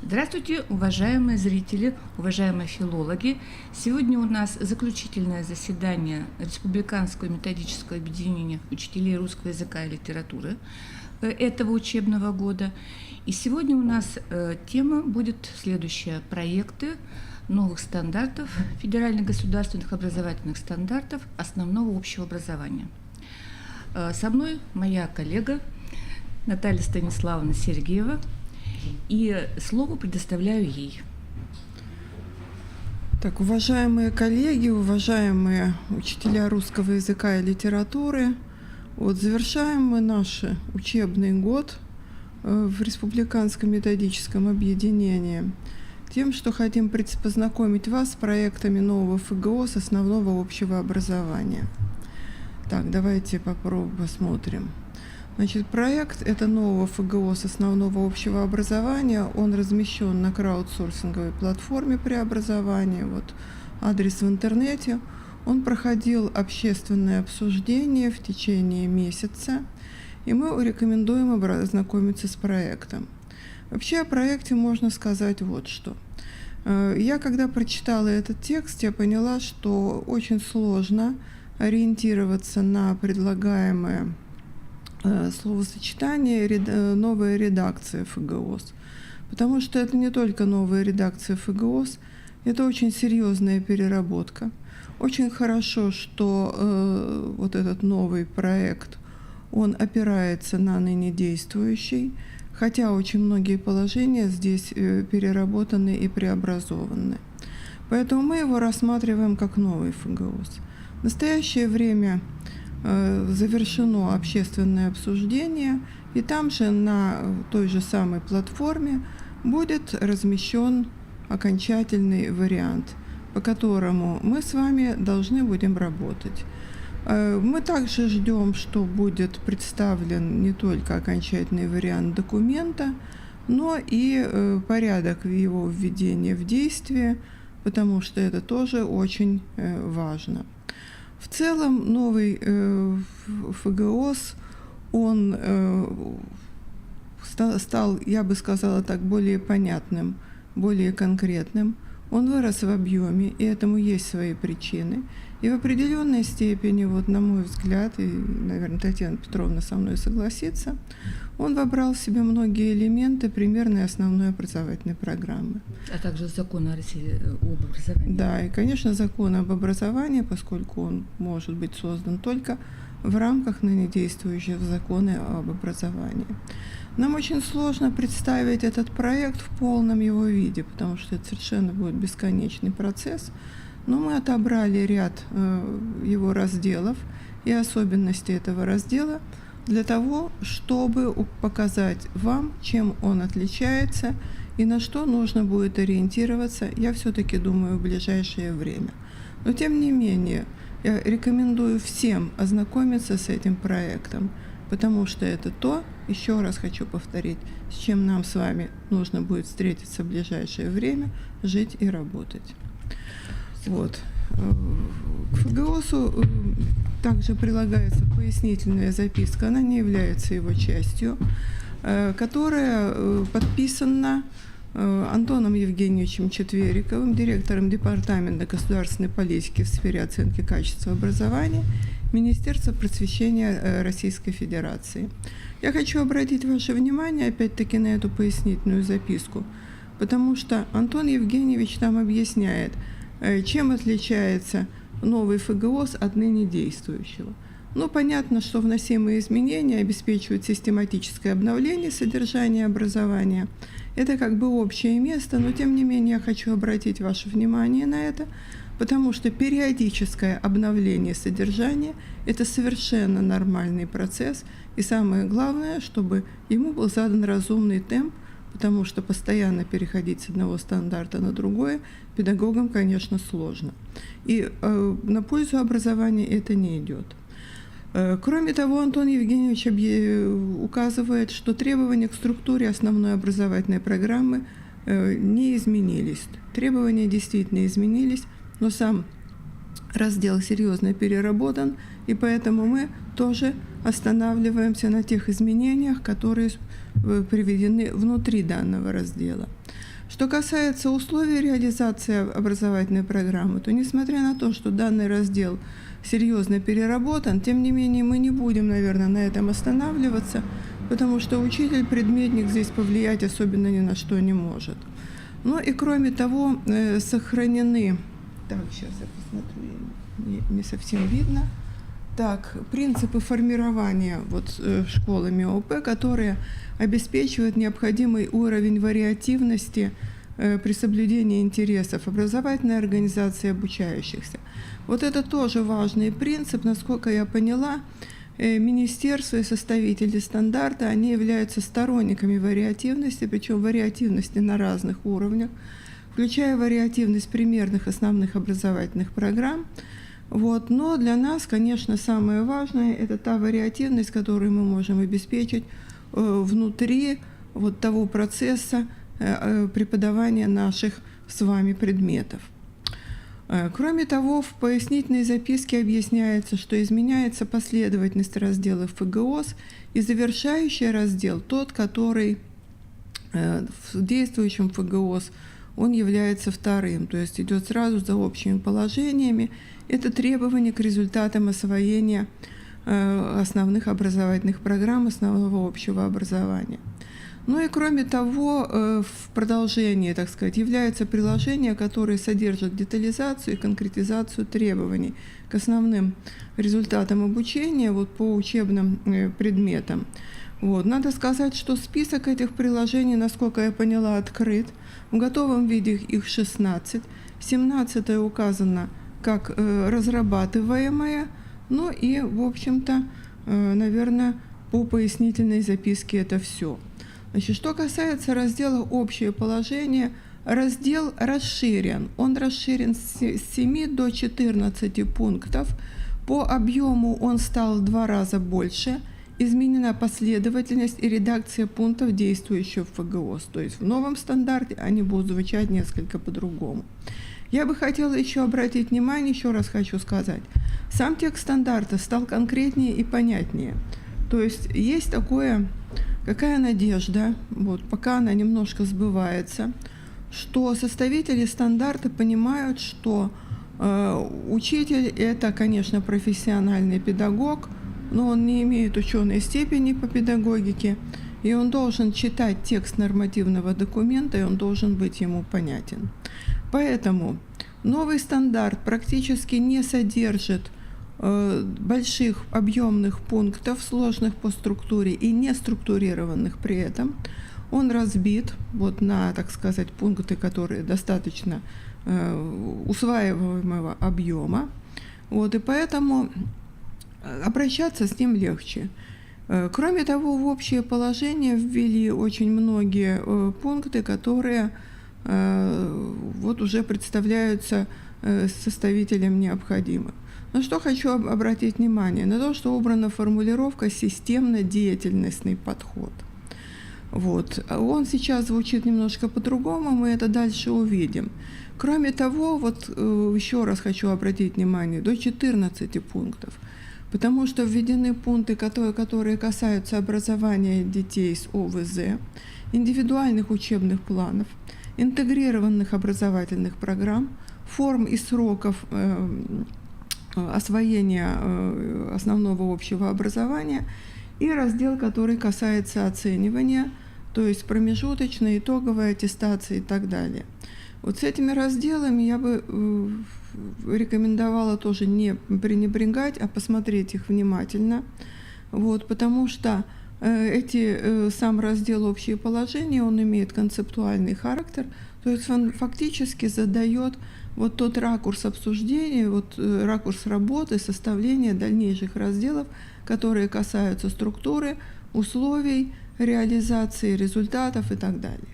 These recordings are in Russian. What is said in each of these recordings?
Здравствуйте, уважаемые зрители, уважаемые филологи. Сегодня у нас заключительное заседание Республиканского методического объединения учителей русского языка и литературы этого учебного года. И сегодня у нас тема будет следующая: проекты новых стандартов, федеральных государственных образовательных стандартов основного общего образования. Со мной моя коллега Наталья Станиславовна Сергеева, и слово предоставляю ей. Так, уважаемые коллеги, уважаемые учителя русского языка и литературы, завершаем мы наш учебный год в Республиканском методическом объединении тем, что хотим познакомить вас с проектами нового ФГО с основного общего образования. Так, давайте попробуем посмотрим. Значит, проект это нового ФГО с основного общего образования. Он размещен на краудсорсинговой платформе преобразования. Вот адрес в интернете. Он проходил общественное обсуждение в течение месяца, и мы рекомендуем ознакомиться с проектом. Вообще о проекте можно сказать вот что. Я, когда прочитала этот текст, я поняла, что очень сложно ориентироваться на предлагаемое словосочетание «новая редакция ФГОС», потому что это не только новая редакция ФГОС, это очень серьезная переработка. Очень хорошо, что вот этот новый проект, он опирается на ныне действующий, хотя очень многие положения здесь переработаны и преобразованы. Поэтому мы его рассматриваем как новый ФГОС. В настоящее время завершено общественное обсуждение, и там же на той же самой платформе будет размещен окончательный вариант, по которому мы с вами должны будем работать. Мы также ждем, что будет представлен не только окончательный вариант документа, но и порядок его введения в действие, потому что это тоже очень важно. В целом новый ФГОС, он стал, я бы сказала так, более понятным, более конкретным. Он вырос в объеме, и этому есть свои причины. И в определенной степени, вот на мой взгляд, и, наверное, Татьяна Петровна со мной согласится, он вобрал в себя многие элементы примерной основной образовательной программы. А также закон о России об образовании. Да, и, конечно, закон об образовании, поскольку он может быть создан только в рамках ныне действующего закона об образовании. Нам очень сложно представить этот проект в полном его виде, потому что это совершенно будет бесконечный процесс, но мы отобрали ряд его разделов и особенностей этого раздела для того, чтобы показать вам, чем он отличается и на что нужно будет ориентироваться, я все-таки думаю, в ближайшее время. Но тем не менее, я рекомендую всем ознакомиться с этим проектом, потому что это то, еще раз хочу повторить, с чем нам с вами нужно будет встретиться в ближайшее время, жить и работать. Вот. К ФГОСу также прилагается пояснительная записка, она не является его частью, которая подписана Антоном Евгеньевичем Четвериковым, директором Департамента государственной политики в сфере оценки качества образования Министерства просвещения Российской Федерации. Я хочу обратить ваше внимание опять-таки на эту пояснительную записку, потому что Антон Евгеньевич там объясняет, чем отличается новый ФГОС от ныне действующего. Ну, понятно, что вносимые изменения обеспечивают систематическое обновление содержания образования. Это как бы общее место, но тем не менее я хочу обратить ваше внимание на это, потому что периодическое обновление содержания – это совершенно нормальный процесс, и самое главное, чтобы ему был задан разумный темп, потому что постоянно переходить с одного стандарта на другое педагогам, конечно, сложно. И на пользу образования это не идет. Кроме того, Антон Евгеньевич указывает, что требования к структуре основной образовательной программы не изменились. Требования действительно изменились, но сам раздел серьезно переработан, и поэтому мы тоже останавливаемся на тех изменениях, которые приведены внутри данного раздела. Что касается условий реализации образовательной программы, то несмотря на то, что данный раздел серьезно переработан, тем не менее мы не будем, наверное, на этом останавливаться, потому что учитель-предметник здесь повлиять особенно ни на что не может. Ну и кроме того, сохранены... Так, сейчас я посмотрю, не совсем видно. Так, принципы формирования школами ОП, которые обеспечивают необходимый уровень вариативности при соблюдении интересов образовательной организации обучающихся. Вот это тоже важный принцип, насколько я поняла. Министерство и составители стандарта, они являются сторонниками вариативности, причем вариативности на разных уровнях, включая вариативность примерных основных образовательных программ. Но для нас, конечно, самое важное – это та вариативность, которую мы можем обеспечить внутри того процесса преподавания наших с вами предметов. Кроме того, в пояснительной записке объясняется, что изменяется последовательность разделов ФГОС, и завершающий раздел, тот, который в действующем ФГОС, он является вторым, то есть идет сразу за общими положениями. Это требования к результатам освоения основных образовательных программ основного общего образования. Ну и кроме того, в продолжении, так сказать, являются приложения, которые содержат детализацию и конкретизацию требований к основным результатам обучения по учебным предметам. Надо сказать, что список этих приложений, насколько я поняла, открыт. В готовом виде их 16. 17 указано как разрабатываемое. Ну и, в общем-то, наверное, по пояснительной записке это все. Значит, что касается раздела «Общее положение», раздел расширен. Он расширен с 7 до 14 пунктов. По объему он стал в 2 раза больше. Изменена последовательность и редакция пунктов, действующих в ФГОС. То есть в новом стандарте они будут звучать несколько по-другому. Я бы хотела еще обратить внимание, еще раз хочу сказать, сам текст стандарта стал конкретнее и понятнее. То есть какая надежда, пока она немножко сбывается, что составители стандарта понимают, что учитель – это, конечно, профессиональный педагог, но он не имеет ученой степени по педагогике, и он должен читать текст нормативного документа, и он должен быть ему понятен. Поэтому новый стандарт практически не содержит больших объемных пунктов, сложных по структуре и не структурированных при этом. Он разбит на, так сказать, пункты, которые достаточно усваиваемого объема. И поэтому обращаться с ним легче. Кроме того, в общее положение ввели очень многие пункты, которые уже представляются составителям необходимым. На что хочу обратить внимание? На то, что убрана формулировка «системно-деятельностный подход». Он сейчас звучит немножко по-другому, мы это дальше увидим. Кроме того, еще раз хочу обратить внимание, до 14 пунктов, потому что введены пункты, которые касаются образования детей с ОВЗ, индивидуальных учебных планов, интегрированных образовательных программ, форм и сроков освоения основного общего образования и раздел, который касается оценивания, то есть промежуточной, итоговой аттестации и так далее. С этими разделами я бы рекомендовала тоже не пренебрегать, а посмотреть их внимательно, потому что сам раздел «Общие положения», он имеет концептуальный характер, то есть он фактически задает тот ракурс обсуждения, ракурс работы, составления дальнейших разделов, которые касаются структуры, условий, реализации результатов и так далее.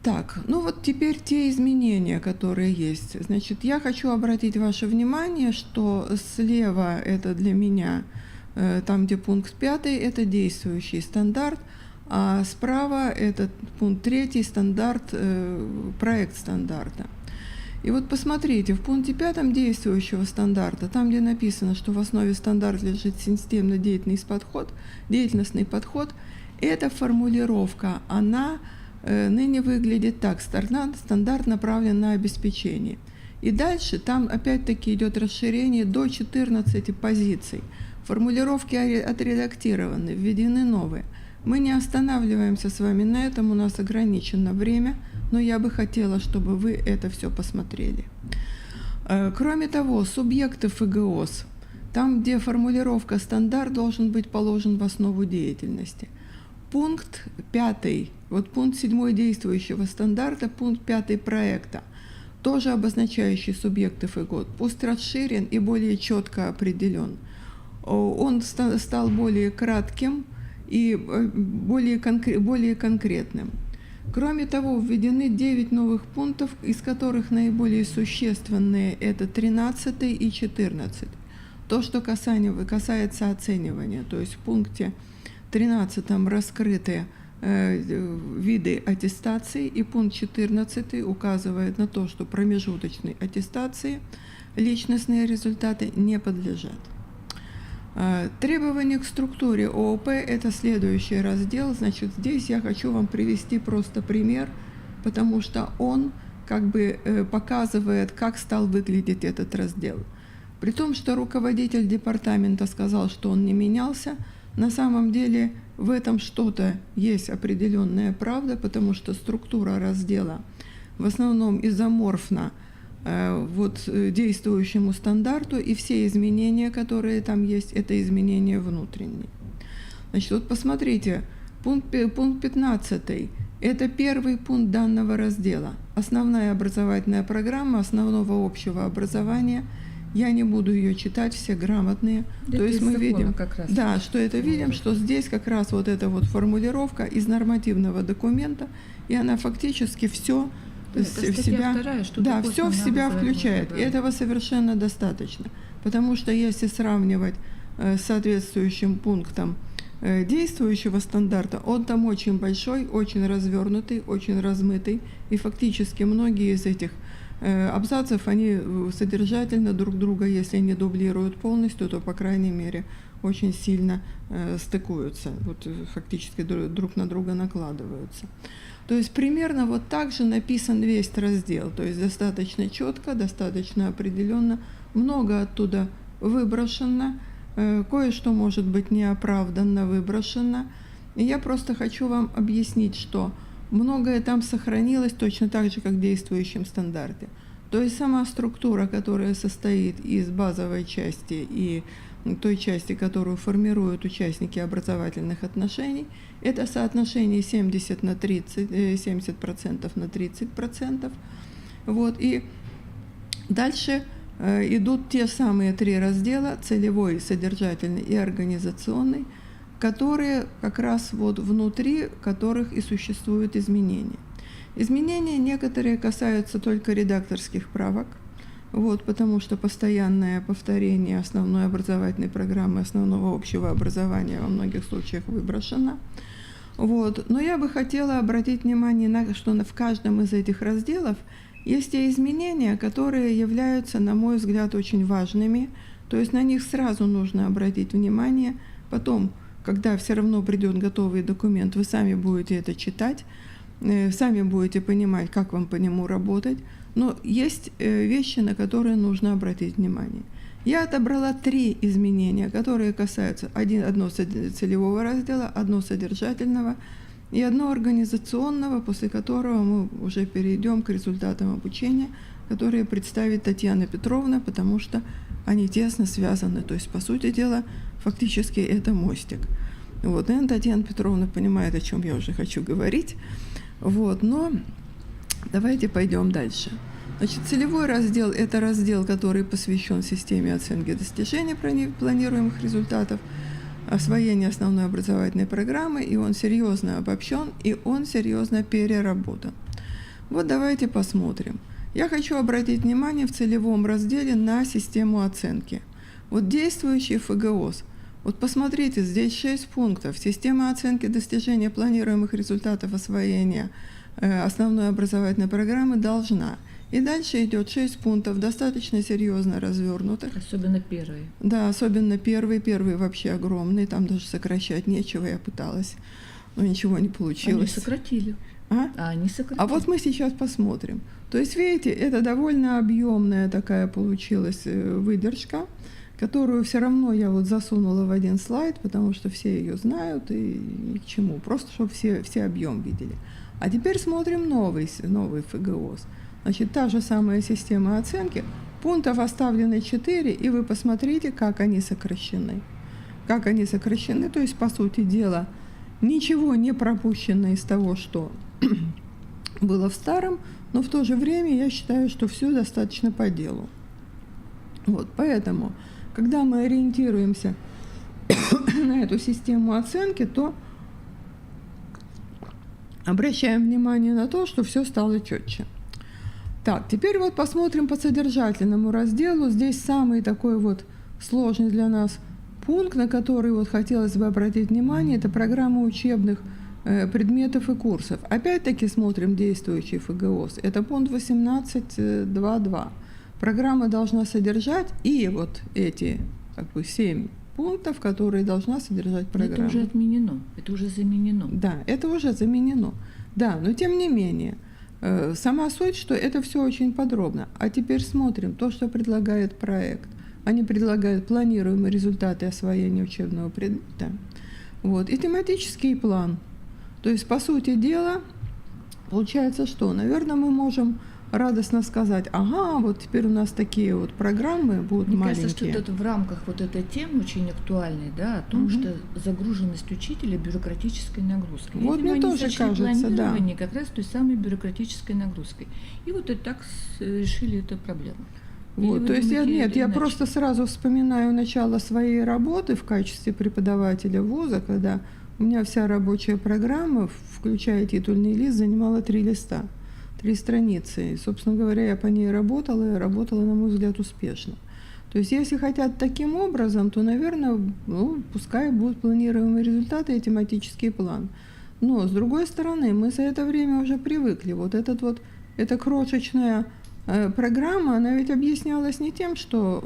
Так, теперь те изменения, которые есть. Значит, я хочу обратить ваше внимание, что слева это для меня, там, где пункт 5, это действующий стандарт, а справа это пункт 3, стандарт, проект стандарта. И посмотрите, в пункте 5 действующего стандарта, там, где написано, что в основе стандарта лежит системно-деятельностный подход, эта формулировка, она ныне выглядит так. Стандарт направлен на обеспечение. И дальше там опять-таки идет расширение до 14 позиций. Формулировки отредактированы, введены новые. Мы не останавливаемся с вами на этом, у нас ограничено время, но я бы хотела, чтобы вы это все посмотрели. Кроме того, субъекты ФГОС, там, где формулировка «стандарт» должен быть положен в основу деятельности. Пункт 5, вот пункт 7 действующего стандарта, пункт 5 проекта, тоже обозначающий субъекты ФГОС, пусть расширен и более четко определен. Он стал более кратким и более конкретным. Кроме того, введены 9 новых пунктов, из которых наиболее существенные – это 13 и 14. То, что касается оценивания, то есть в пункте 13 раскрыты виды аттестации, и пункт 14 указывает на то, что промежуточной аттестации личностные результаты не подлежат. Требования к структуре ООП – это следующий раздел. Значит, здесь я хочу вам привести просто пример, потому что он как бы показывает, как стал выглядеть этот раздел. При том, что руководитель департамента сказал, что он не менялся, на самом деле в этом что-то есть определенная правда, потому что структура раздела в основном изоморфна действующему стандарту, и все изменения, которые там есть, это изменения внутренние. Значит, вот посмотрите, пункт 15 – это первый пункт данного раздела. Основная образовательная программа основного общего образования. Я не буду ее читать, все грамотные. Это то есть мы видим, как раз да, что это видим, что здесь как раз вот эта вот формулировка из нормативного документа, и она фактически все в себя, да, все в себя включает. И этого совершенно достаточно, потому что если сравнивать с соответствующим пунктом действующего стандарта, он там очень большой, очень развернутый, очень размытый, и фактически многие из этих абзацев, они содержательно друг друга, если не дублируют полностью, то, по крайней мере, очень сильно стыкуются, вот фактически друг на друга накладываются. То есть примерно вот так же написан весь раздел, то есть достаточно четко, достаточно определенно, много оттуда выброшено, кое-что может быть неоправданно выброшено. И я просто хочу вам объяснить, что многое там сохранилось точно так же, как в действующем стандарте. То есть сама структура, которая состоит из базовой части и той части, которую формируют участники образовательных отношений, это соотношение 70% на 30%. Вот. И дальше идут те самые 3 раздела: целевой, содержательный и организационный, которые как раз вот внутри которых и существуют изменения. Изменения некоторые касаются только редакторских правок, вот, потому что постоянное повторение основной образовательной программы, основного общего образования во многих случаях выброшено. Вот. Но я бы хотела обратить внимание на то, что в каждом из этих разделов есть те изменения, которые являются, на мой взгляд, очень важными, то есть на них сразу нужно обратить внимание. Потом, когда все равно придет готовый документ, вы сами будете это читать, сами будете понимать, как вам по нему работать. Но есть вещи, на которые нужно обратить внимание. Я отобрала 3 изменения, которые касаются одно целевого раздела, одно содержательного и одно организационного, после которого мы уже перейдем к результатам обучения, которые представит Татьяна Петровна, потому что они тесно связаны. То есть, по сути дела, фактически это мостик. Вот, наверное, Татьяна Петровна понимает, о чем я уже хочу говорить. Вот, но давайте пойдем дальше. Значит, целевой раздел – это раздел, который посвящен системе оценки достижений планируемых результатов, освоению основной образовательной программы, и он серьезно обобщен, и он серьезно переработан. Вот давайте посмотрим. Я хочу обратить внимание в целевом разделе на систему оценки. Вот действующий ФГОС. Вот посмотрите, здесь 6 пунктов. Система оценки достижения планируемых результатов освоения основной образовательной программы должна. И дальше идет 6 пунктов, достаточно серьезно развернутых. Особенно первый. Да, особенно первый. Первый вообще огромный, там даже сокращать нечего, я пыталась, но ничего не получилось. Они сократили. А? А они сократили. А вот мы сейчас посмотрим. То есть, видите, это довольно объемная такая получилась выдержка, которую все равно я вот засунула в один слайд, потому что все ее знают и ни к чему, просто чтобы все объем видели. А теперь смотрим новый ФГОС. Значит, та же самая система оценки, пунктов оставлено 4, и вы посмотрите, как они сокращены. Как они сокращены, то есть, по сути дела, ничего не пропущено из того, что было в старом, но в то же время я считаю, что все достаточно по делу. Вот, поэтому, когда мы ориентируемся на эту систему оценки, то обращаем внимание на то, что все стало четче. Так, теперь вот посмотрим по содержательному разделу. Здесь самый такой вот сложный для нас пункт, на который вот хотелось бы обратить внимание, это программа учебных предметов и курсов. Опять-таки смотрим действующий ФГОС. Это пункт 18.2.2. Программа должна содержать и вот эти 7 пунктов, которые должна содержать программа. Это уже отменено, это уже заменено. Да, это уже заменено. Да, но тем не менее, сама суть, что это все очень подробно. А теперь смотрим то, что предлагает проект. Они предлагают планируемые результаты освоения учебного предмета. Вот, и тематический план. То есть, по сути дела, получается, что, наверное, мы можем радостно сказать, ага, вот теперь у нас такие вот программы будут Мне маленькие. кажется, что это в рамках вот этой темы очень актуальной, да, о том, что загруженность учителя бюрократической нагрузкой. Вот Видимо, мне они тоже сочли кажется, да. планирование как раз той самой бюрократической нагрузкой. И вот и так решили эту проблему. Вот, то есть я просто сразу вспоминаю начало своей работы в качестве преподавателя вуза, когда у меня вся рабочая программа, включая титульный лист, занимала 3 листа, 3 страницы. И, собственно говоря, я по ней работала, и работала, на мой взгляд, успешно. То есть если хотят таким образом, то, наверное, пускай будут планируемые результаты и тематический план. Но, с другой стороны, мы за это время уже привыкли. Эта крошечная программа, она ведь объяснялась не тем, что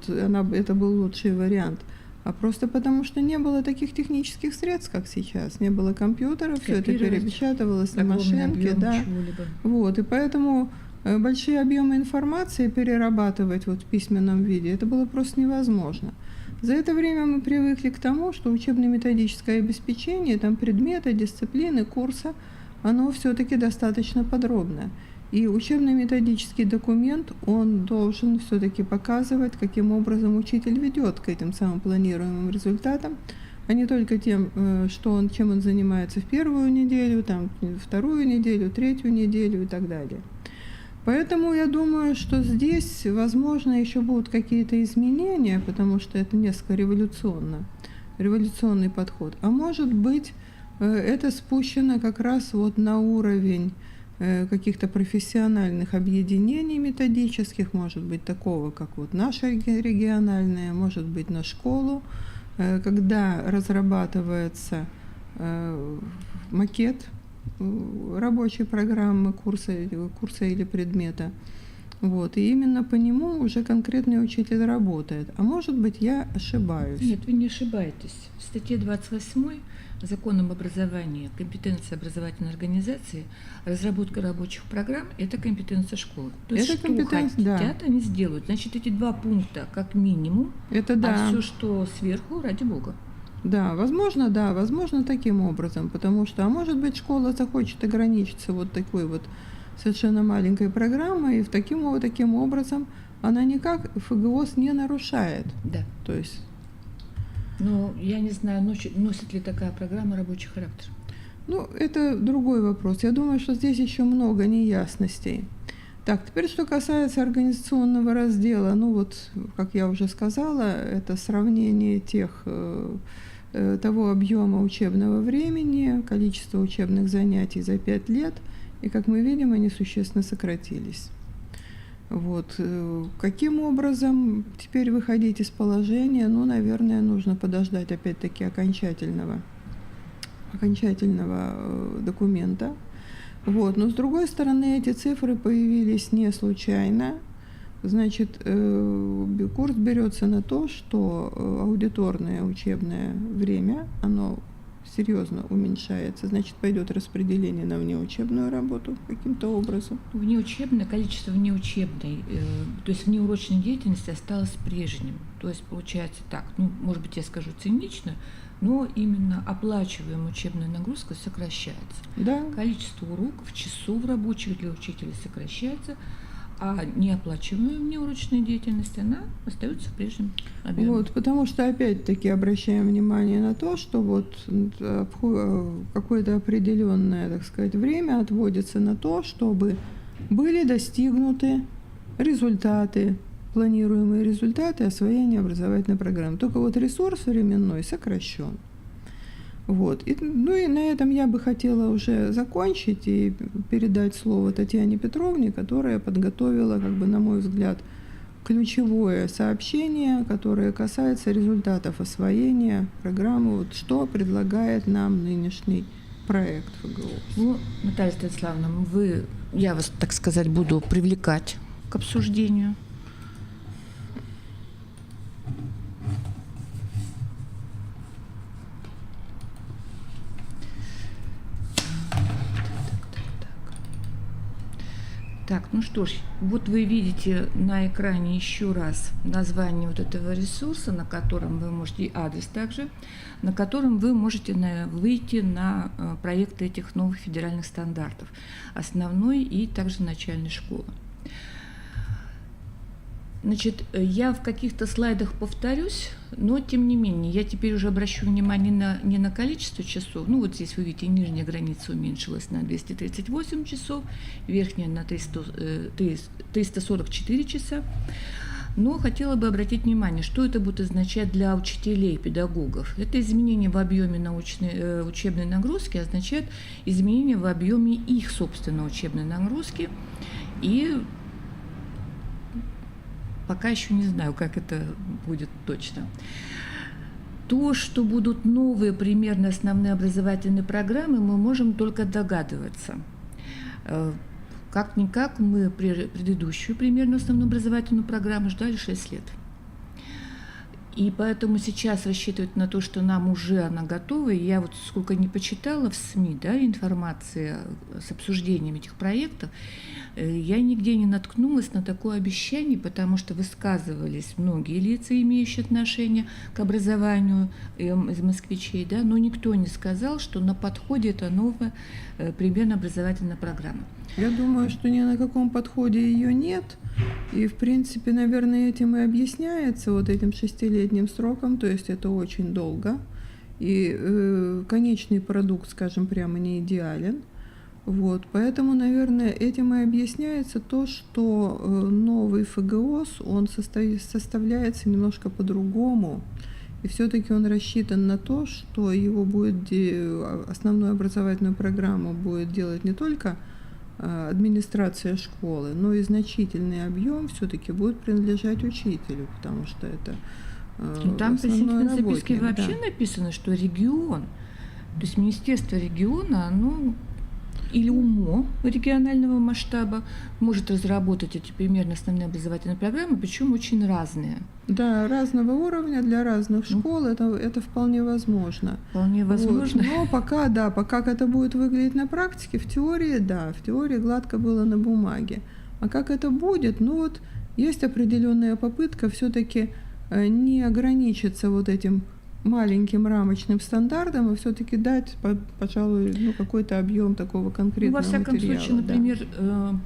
это был лучший вариант, а просто потому, что не было таких технических средств, как сейчас. Не было компьютеров, все это перепечатывалось на машинке. Да. Вот, и поэтому большие объемы информации перерабатывать в письменном виде, это было просто невозможно. За это время мы привыкли к тому, что учебно-методическое обеспечение, там предметы, дисциплины, курса, оно все-таки достаточно подробное. И учебно-методический документ, он должен все-таки показывать, каким образом учитель ведет к этим самым планируемым результатам, а не только тем, чем он занимается в первую неделю, вторую неделю, третью неделю и так далее. Поэтому я думаю, что здесь, возможно, еще будут какие-то изменения, потому что это несколько революционный подход. А может быть, это спущено как раз на уровень каких-то профессиональных объединений методических, может быть, такого, как наша региональная, может быть, на школу, когда разрабатывается макет рабочей программы курса или предмета. Вот, и именно по нему уже конкретный учитель работает. А может быть, я ошибаюсь. Нет, вы не ошибаетесь. В статье 28 Закон об образовании, компетенция образовательной организации, разработка рабочих программ – это компетенция школы. То есть, что хотят, они сделают. Значит, эти 2 пункта как минимум, это да. А все, что сверху, ради бога. Да, возможно таким образом, потому что, а может быть, школа захочет ограничиться такой совершенно маленькой программой, и таким образом она никак ФГОС не нарушает. Да. То есть. Я не знаю, носит ли такая программа рабочий характер. Это другой вопрос. Я думаю, что здесь еще много неясностей. Так, теперь, что касается организационного раздела, как я уже сказала, это сравнение того объема учебного времени, количество учебных занятий за 5 лет, и, как мы видим, они существенно сократились. Каким образом теперь выходить из положения? Наверное, нужно подождать опять-таки окончательного документа. Но с другой стороны, эти цифры появились не случайно. Значит, курс берется на то, что аудиторное учебное время, оно серьезно уменьшается. Значит, пойдет распределение на внеучебную работу каким-то образом. Внеучебное, количество внеучебной, то есть внеурочной деятельности осталось прежним. То есть получается так, ну, может быть, я скажу цинично, но именно оплачиваемая учебная нагрузка сокращается. Да. Количество уроков, часов рабочих для учителя сокращается, а неоплачиваемая внеурочная деятельность, она остается в прежнем объеме. Вот, потому что, опять-таки, обращаем внимание на то, что вот какое-то определенное, так сказать, время отводится на то, чтобы были достигнуты результаты, планируемые результаты освоения образовательной программы. Только вот ресурс временной сокращен. Вот. Ну и на этом я бы хотела уже закончить и передать слово Татьяне Петровне, которая подготовила, как бы, на мой взгляд, ключевое сообщение, которое касается результатов освоения программы, вот что предлагает нам нынешний проект ФГОС. Ну, Наталья Станиславовна, я вас, так сказать, буду привлекать к обсуждению. Так, ну что ж, вот вы видите на экране еще раз название вот этого ресурса, на котором вы можете, и адрес также, на котором вы можете выйти на проекты этих новых федеральных стандартов основной и также начальной школы. Значит, я в каких-то слайдах повторюсь, но тем не менее, я теперь уже обращу внимание не на количество часов. Ну вот здесь вы видите, нижняя граница уменьшилась на 238 часов, верхняя на 344 часа. Но хотела бы обратить внимание, что это будет означать для учителей, педагогов. Это изменение в объеме учебной нагрузки означает изменение в объеме их собственной учебной нагрузки. И пока еще не знаю, как это будет точно. То, что будут новые примерно основные образовательные программы, мы можем только догадываться. Как-никак мы предыдущую примерно основную образовательную программу ждали 6 лет. И поэтому сейчас рассчитывать на то, что нам уже она готова. И я вот сколько не почитала в СМИ, да, информации с обсуждением этих проектов, я нигде не наткнулась на такое обещание, потому что высказывались многие лица, имеющие отношение к образованию из москвичей, да, но никто не сказал, что на подходе это новая примерно образовательная программа. Я думаю, что ни на каком подходе ее нет. И, в принципе, наверное, этим и объясняется вот этим 6-летним сроком, то есть это очень долго. И конечный продукт, скажем прямо, не идеален. Вот, поэтому, наверное, этим и объясняется то, что новый ФГОС, он составляется немножко по-другому. И все-таки он рассчитан на то, что его будет, основную образовательную программу будет делать не только администрация школы, но и значительный объем все-таки будет принадлежать учителю, потому что это там по основной записке работник, вообще написано, что регион, то есть Министерство региона, оно или УМО регионального масштаба может разработать эти примерно основные образовательные программы, причем очень разные. Да, разного уровня для разных школ, это вполне возможно. Вполне возможно. Вот. Но пока как это будет выглядеть на практике, в теории гладко было на бумаге. А как это будет, ну вот есть определенная попытка все-таки не ограничиться вот этим маленьким рамочным стандартом, и все-таки дать, пожалуй, какой-то объем такого конкретного материала. Во всяком случае, например,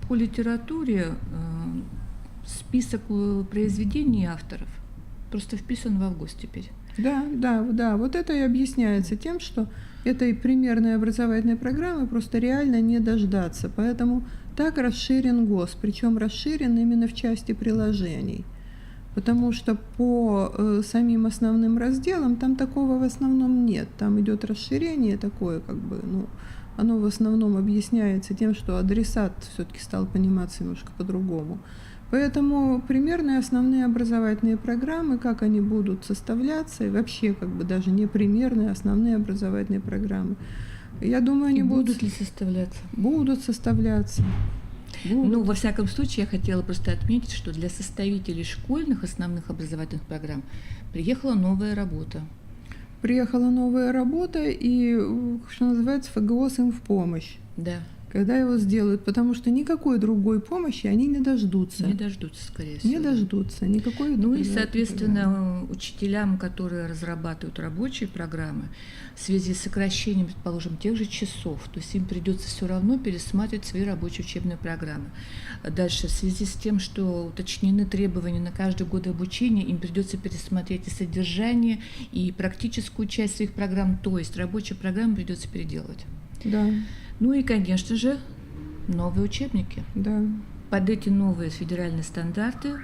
по литературе список произведений авторов просто вписан в АВГОС теперь. Да, вот это и объясняется тем, что этой примерной образовательной программы просто реально не дождаться. Поэтому так расширен ГОС, причем расширен именно в части приложений. Потому что по самим основным разделам там такого в основном нет. Там идет расширение такое, оно в основном объясняется тем, что адресат все-таки стал пониматься немножко по-другому. Поэтому примерные основные образовательные программы, как они будут составляться, и вообще даже не примерные основные образовательные программы, я думаю, они будут ли составляться? Будут составляться. Ну, во всяком случае, я хотела просто отметить, что для составителей школьных основных образовательных программ приехала новая работа. приехала новая работа, и, что называется, ФГОС им в помощь, Да, когда его сделают, потому что никакой другой помощи они не дождутся. не дождутся, скорее всего. Не дождутся никакой. Ну и, другой программы. соответственно, учителям, которые разрабатывают рабочие программы, в связи с сокращением, предположим, тех же часов, то есть им придется все равно пересматривать свои рабочие учебные программы. Дальше, в связи с тем, что уточнены требования на каждый год обучения, им придется пересмотреть и содержание, и практическую часть своих программ, то есть рабочие программы придется переделывать. Да, Ну и, конечно же, новые учебники. да. Под эти новые федеральные стандарты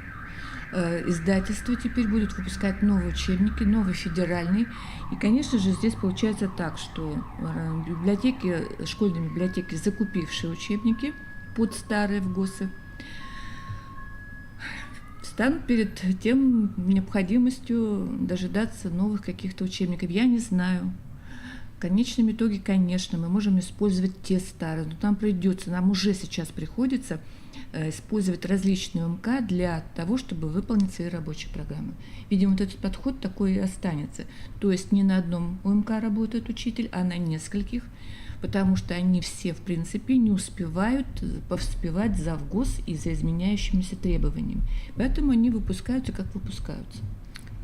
издательство теперь будет выпускать новые учебники, новый федеральный. И, конечно же, здесь получается так, что библиотеки, школьные библиотеки, закупившие учебники под старые в ГОСы, станут перед тем необходимостью дожидаться новых каких-то учебников. Я не знаю. В конечном итоге, конечно, мы можем использовать те старые, но нам уже сейчас приходится использовать различные УМК для того, чтобы выполнить свои рабочие программы. Видимо, вот этот подход такой и останется. То есть не на одном УМК работает учитель, а на нескольких, потому что они все, в принципе, не успевают повспевать за ВГОС и за изменяющимися требованиями. Поэтому они выпускаются, как выпускаются.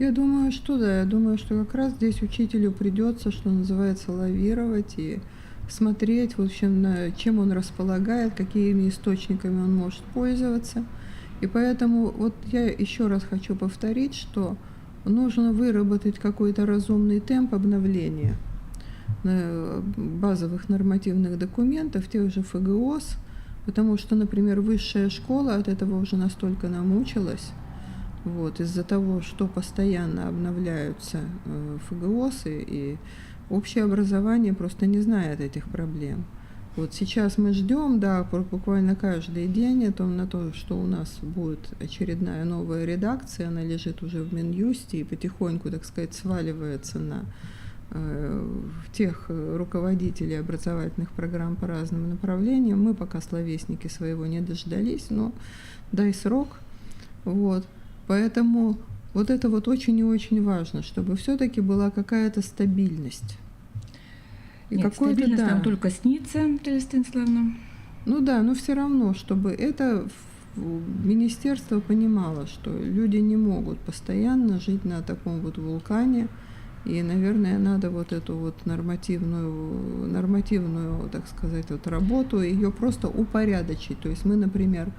Я думаю, что да, я думаю, что как раз здесь учителю придется, что называется, лавировать и смотреть, в общем, чем он располагает, какими источниками он может пользоваться. И поэтому вот я еще раз хочу повторить, что нужно выработать какой-то разумный темп обновления базовых нормативных документов, тех же ФГОС, потому что, например, высшая школа от этого уже настолько намучилась, вот, из-за того, что постоянно обновляются ФГОСы, и общее образование просто не знает этих проблем. Вот сейчас мы ждем, да, буквально каждый день на то, что у нас будет очередная новая редакция, она лежит уже в Минюсте и потихоньку, так сказать, сваливается на тех руководителей образовательных программ по разным направлениям. Мы пока словесники своего не дождались, но дай срок. Вот. Поэтому вот это вот очень и очень важно, чтобы все-таки была какая-то стабильность. И Нет, стабильность нам только снится, Наталья Станиславовна. Ну да, но все равно, чтобы это министерство понимало, что люди не могут постоянно жить на таком вот вулкане. И, наверное, надо вот эту вот нормативную, так сказать, вот работу, ее просто упорядочить. То есть мы, например,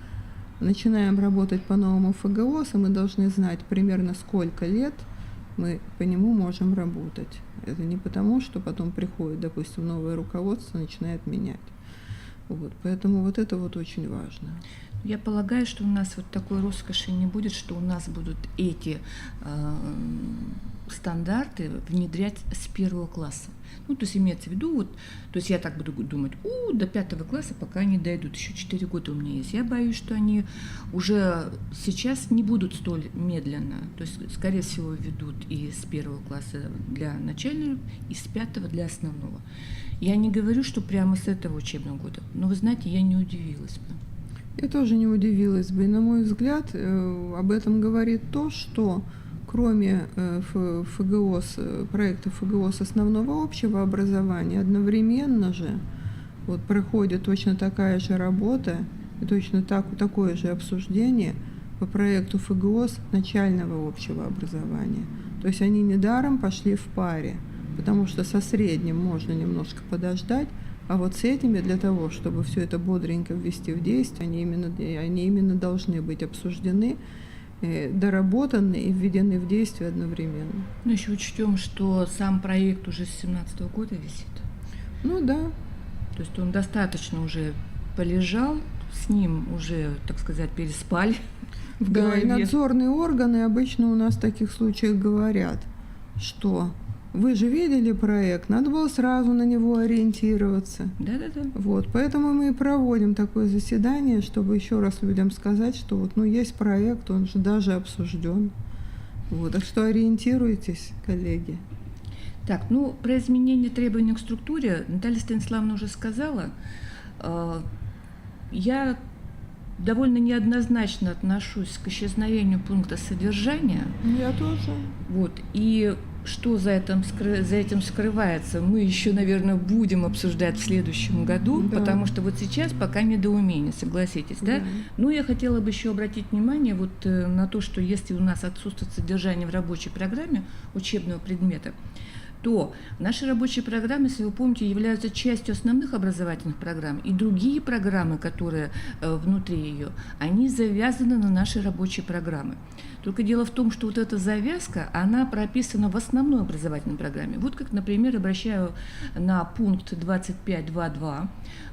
начинаем работать по новому ФГОС, и мы должны знать примерно сколько лет мы по нему можем работать. Это не потому, что потом приходит, допустим, новое руководство, начинает менять. Вот, поэтому вот это вот очень важно. Я полагаю, что у нас вот такой роскоши не будет, что у нас будут эти стандарты внедрять с 1 класса. Ну, то есть имеется в виду, вот, то есть я так буду думать, до 5 класса пока они дойдут, еще 4 года у меня есть. Я боюсь, что они уже сейчас не будут столь медленно, то есть, скорее всего, ведут и с 1 класса для начального, и с 5 для основного. Я не говорю, что прямо с этого учебного года, но, вы знаете, я не удивилась бы. Я тоже не удивилась бы. И, на мой взгляд, об этом говорит то, что кроме ФГОС, проекта ФГОС основного общего образования, одновременно же вот проходит точно такая же работа и точно такое же обсуждение по проекту ФГОС начального общего образования. То есть они недаром пошли в паре, потому что со средним можно немножко подождать, а вот с этими для того, чтобы все это бодренько ввести в действие, они именно должны быть обсуждены, доработаны и введены в действие одновременно. Ну, еще учтем, что сам проект уже с 2017 года висит. Ну да. То есть он достаточно уже полежал, с ним уже, так сказать, переспали в голове. И надзорные органы обычно у нас в таких случаях говорят, что вы же видели проект, надо было сразу на него ориентироваться. Да. Вот, поэтому мы и проводим такое заседание, чтобы еще раз людям сказать, что вот, есть проект, он же даже обсужден. Вот, так что ориентируйтесь, коллеги. Так, про изменение требований к структуре Наталья Станиславовна уже сказала. Я довольно неоднозначно отношусь к исчезновению пункта содержания. Я тоже. Вот, и что за этим скрывается, мы еще, наверное, будем обсуждать в следующем году, Да. потому что вот сейчас пока недоумение, согласитесь, да? Да. Ну, я хотела бы еще обратить внимание вот на то, что если у нас отсутствует содержание в рабочей программе учебного предмета, то наши рабочие программы, если вы помните, являются частью основных образовательных программ, и другие программы, которые внутри ее, они завязаны на наши рабочие программы. Только дело в том, что вот эта завязка, она прописана в основной образовательной программе. Вот как, например, обращаю на пункт 25.2.2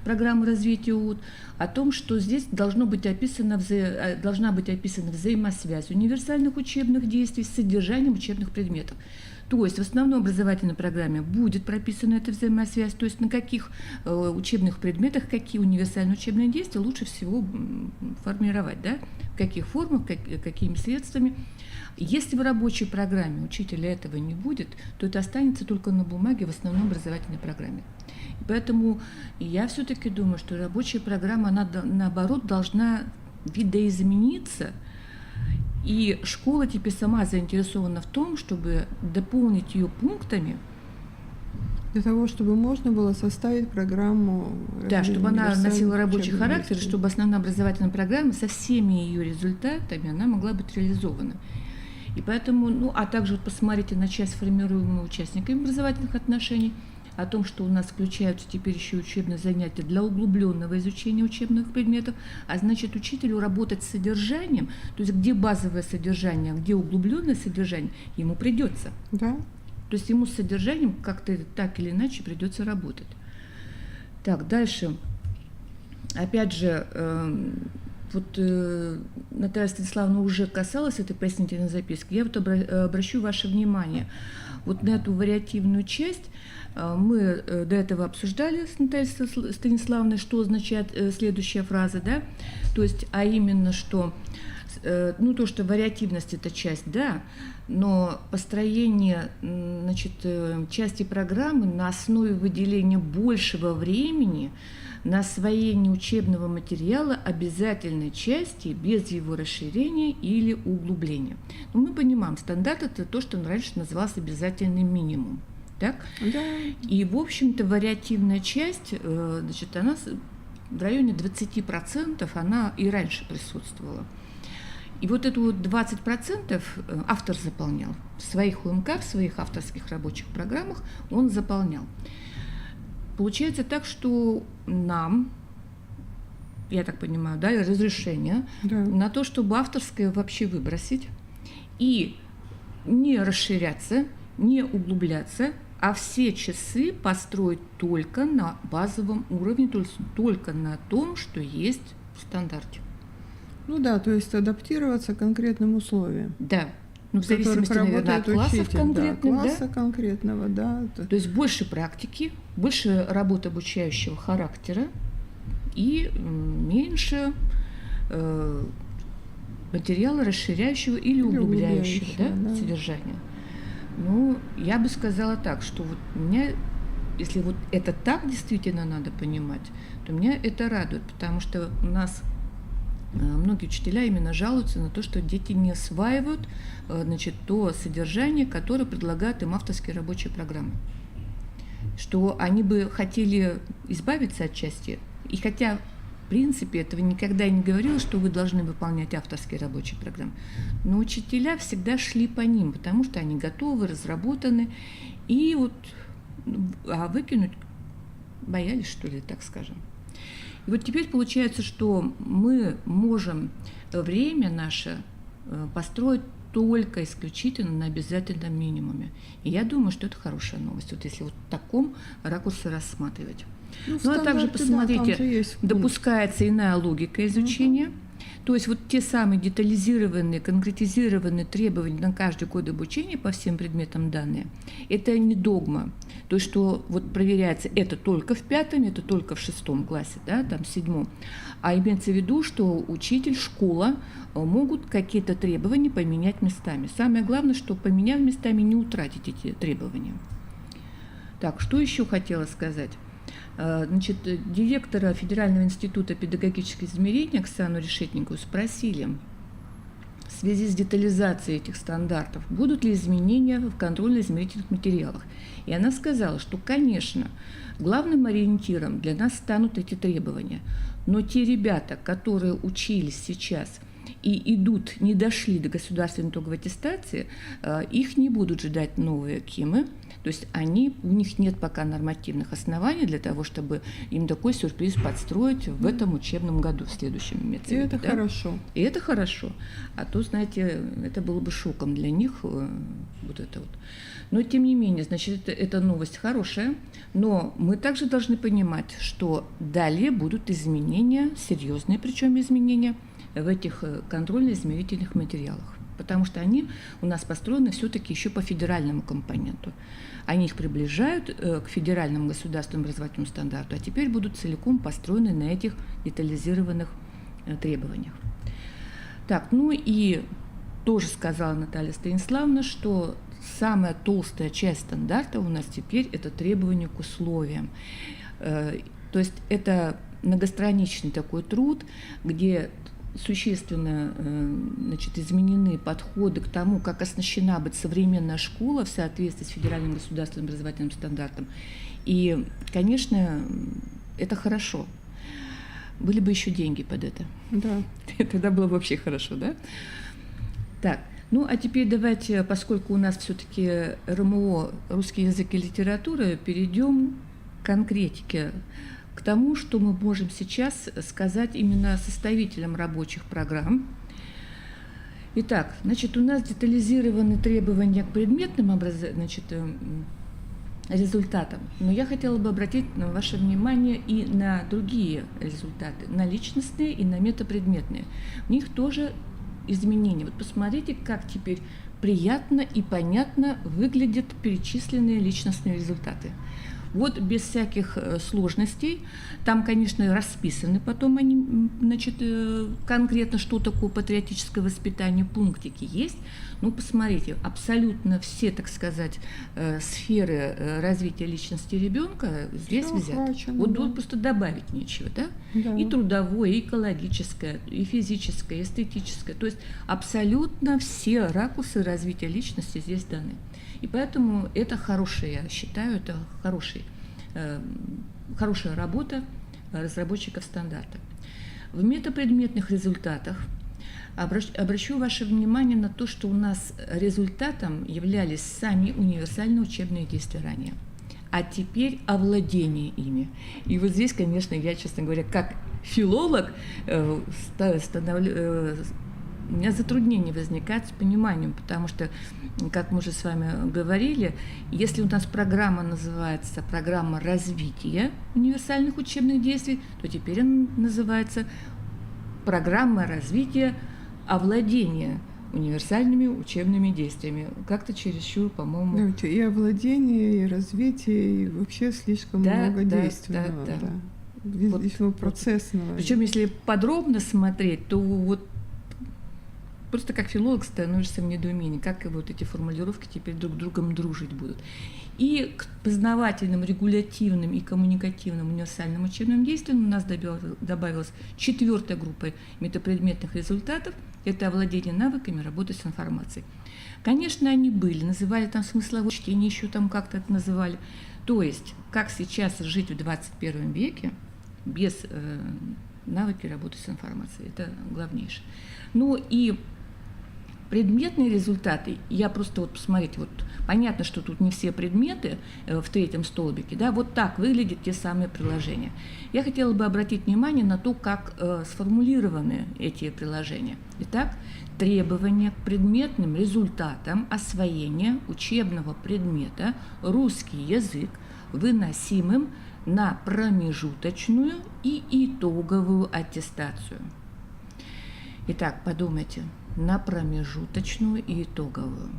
программы развития УТ о том, что здесь должна быть описана взаимосвязь универсальных учебных действий с содержанием учебных предметов. То есть в основной образовательной программе будет прописана эта взаимосвязь, то есть на каких учебных предметах, какие универсальные учебные действия лучше всего формировать, да? В каких формах, какими средствами. Если в рабочей программе учителя этого не будет, то это останется только на бумаге в основной образовательной программе. И поэтому я все-таки думаю, что рабочая программа, она наоборот должна видоизмениться. И школа теперь сама заинтересована в том, чтобы дополнить ее пунктами, Для того, чтобы можно было составить программу. да, чтобы она носила рабочий учебных характер, действий. чтобы основная образовательная программа со всеми ее результатами она могла быть реализована. И поэтому, ну, а также вот посмотрите на часть, формируемую участниками образовательных отношений, о том, что у нас включаются теперь еще учебные занятия для углубленного изучения учебных предметов, а значит учителю работать с содержанием, то есть где базовое содержание, где углубленное содержание, ему придется. Да? То есть ему с содержанием как-то так или иначе придется работать. Так, дальше. Опять же, Наталья Станиславовна уже касалась этой пояснительной записки. Я вот обращу ваше внимание вот на эту вариативную часть. Мы до этого обсуждали с Натальей Станиславовной, что означает следующая фраза, да? То есть, а именно, что, ну, то, что вариативность – это часть, да, но построение, значит, части программы на основе выделения большего времени на освоение учебного материала обязательной части без его расширения или углубления. Но мы понимаем, стандарт – это то, что раньше называлось обязательный минимум. Так? Да. И, в общем-то, вариативная часть, значит, она в районе 20% она и раньше присутствовала. И вот эту вот 20% автор заполнял. В своих УМК, в своих авторских рабочих программах он заполнял. Получается так, что нам, я так понимаю, дали разрешение на то, чтобы авторское вообще выбросить и не расширяться, не углубляться, а все часы построить только на базовом уровне, то есть только на том, что есть в стандарте. Ну да, то есть адаптироваться к конкретным условиям. Да. Ну, в зависимости, наверное, от классов учитель, конкретных, да, класса конкретного, да. То есть больше практики, больше работы обучающего характера и меньше материала расширяющего или углубляющего, да, содержания. Ну, я бы сказала так, что вот меня, если вот это так действительно надо понимать, то меня это радует, потому что у нас многие учителя именно жалуются на то, что дети не осваивают, значит, то содержание, которое предлагают им авторские рабочие программы. Что они бы хотели избавиться от части, и хотя в принципе этого никогда и не говорилось, что вы должны выполнять авторские рабочие программы, но учителя всегда шли по ним, потому что они готовы, разработаны, и вот выкинуть боялись, что ли, так скажем. И вот теперь получается, что мы можем время наше построить только исключительно на обязательном минимуме. И я думаю, что это хорошая новость, вот если вот в таком ракурсе рассматривать. Ну а также посмотрите, допускается иная логика изучения. То есть вот те самые детализированные, конкретизированные требования на каждый год обучения по всем предметам данные, это не догма. То есть что вот проверяется это только в 5, это только в 6 классе, да, там в 7. А имеется в виду, что учитель, школа могут какие-то требования поменять местами. Самое главное, что поменяв местами, не утратить эти требования. Так, что еще хотела сказать? Значит, директора Федерального института педагогических измерений Оксану Решетникову спросили, в связи с детализацией этих стандартов, будут ли изменения в контрольно-измерительных материалах. И она сказала, что, конечно, главным ориентиром для нас станут эти требования. Но те ребята, которые учились сейчас и идут, не дошли до государственной итоговой аттестации, их не будут ждать новые КИМы. То есть у них нет пока нормативных оснований для того, чтобы им такой сюрприз подстроить в этом учебном году, в следующем имеется. И это хорошо. И это хорошо. А то, знаете, это было бы шоком для них, вот это вот. Но, тем не менее, значит, это новость хорошая, но мы также должны понимать, что далее будут изменения, серьезные причем изменения, в этих контрольно-измерительных материалах, потому что они у нас построены все-таки еще по федеральному компоненту. Они их приближают к федеральному государственному образовательному стандарту, а теперь будут целиком построены на этих детализированных требованиях. Так, ну и тоже сказала Наталья Станиславовна, что самая толстая часть стандарта у нас теперь это требования к условиям. То есть это многостраничный такой труд, где существенно изменены подходы к тому, как оснащена быть современная школа в соответствии с федеральным государственным образовательным стандартом. И, конечно, это хорошо. Были бы еще деньги под это. Да. Тогда было бы вообще хорошо, да? Так, ну а теперь давайте, поскольку у нас все-таки РМО «Русский язык и литература», перейдем к конкретике, к тому, что мы можем сейчас сказать именно составителям рабочих программ. Итак, значит, у нас детализированы требования к предметным результатам, но я хотела бы обратить ваше внимание и на другие результаты, на личностные и на метапредметные. В них тоже изменения. Вот посмотрите, как теперь приятно и понятно выглядят перечисленные личностные результаты. Вот без всяких сложностей. Там, конечно, расписаны потом они, значит, конкретно, что такое патриотическое воспитание, пунктики есть. Ну, посмотрите, абсолютно все, так сказать, сферы развития личности ребенка здесь взяты. Охвачено, Вот, да. вот просто добавить нечего, да? Да. И трудовое, и экологическое, и физическое, и эстетическое. То есть абсолютно все ракурсы развития личности здесь даны. И поэтому это хорошее, я считаю, это хорошая работа разработчиков стандарта. В метапредметных результатах обращу ваше внимание на то, что у нас результатом являлись сами универсальные учебные действия ранее, а теперь овладение ими. И вот здесь, конечно, я, честно говоря, как филолог, у меня затруднение возникает с пониманием, потому что, как мы уже с вами говорили, если у нас программа называется «Программа развития универсальных учебных действий», то теперь она называется «Программа развития овладения универсальными учебными действиями». Как-то чересчур, по-моему... Да, и овладение, и развитие, и вообще слишком много действенного. Да. Весьма процессного. Причем, если подробно смотреть, то вот просто как филолог становишься в недоумении, как и вот эти формулировки теперь друг с другом дружить будут. И к познавательным, регулятивным и коммуникативным универсальным учебным действиям у нас добавилась 4-я группа метапредметных результатов – это овладение навыками работы с информацией. Конечно, они были, называли там смысловое чтение, еще там как-то это называли. То есть, как сейчас жить в 21 веке без навыки работы с информацией. Это главнейшее. Ну и предметные результаты, я просто вот посмотрите, вот понятно, что тут не все предметы в 3-м столбике, да, вот так выглядят те самые приложения. Я хотела бы обратить внимание на то, как сформулированы эти приложения. Итак, требования к предметным результатам освоения учебного предмета русский язык, выносимым на промежуточную и итоговую аттестацию. Итак, подумайте, на промежуточную и итоговую.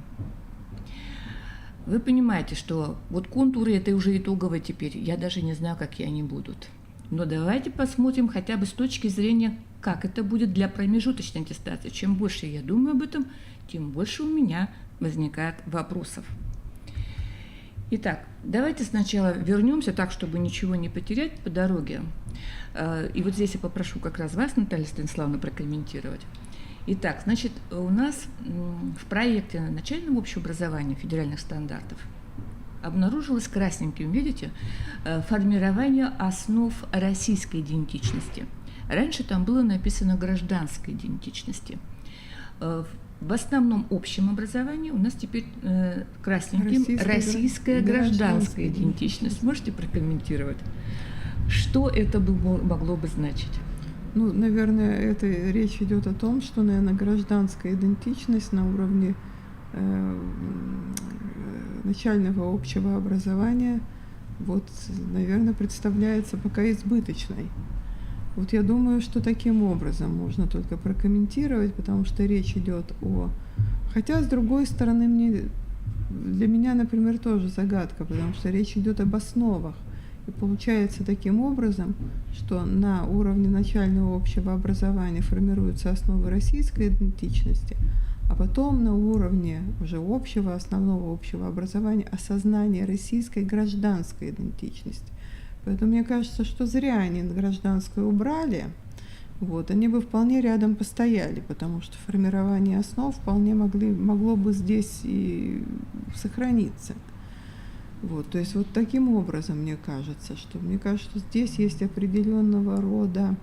Вы понимаете, что вот контуры этой уже итоговой теперь, я даже не знаю, какие они будут. Но давайте посмотрим хотя бы с точки зрения, как это будет для промежуточной аттестации. Чем больше я думаю об этом, тем больше у меня возникает вопросов. Итак, давайте сначала вернемся так, чтобы ничего не потерять по дороге. И вот здесь я попрошу как раз вас, Наталья Станиславовна, прокомментировать. Итак, значит, у нас в проекте начального общего образования федеральных стандартов обнаружилось красненьким, видите, формирование основ российской идентичности. Раньше там было написано гражданской идентичности. В основном общем образовании у нас теперь красненьким российская гражданская идентичность. Можете прокомментировать, что это могло бы значить? Ну, наверное, это речь идет о том, что, наверное, гражданская идентичность на уровне начального общего образования, вот, наверное, представляется пока избыточной. Вот я думаю, что таким образом можно только прокомментировать, потому что речь идет о... Хотя, с другой стороны, для меня, например, тоже загадка, потому что речь идет об основах. И получается таким образом, что на уровне начального общего образования формируются основы российской идентичности, а потом на уровне уже общего, основного общего образования осознание российской гражданской идентичности. Поэтому мне кажется, что зря они гражданскую убрали, вот, они бы вполне рядом постояли, потому что формирование основ вполне могло бы здесь и сохраниться. Вот, то есть вот таким образом мне кажется, что здесь есть определенного рода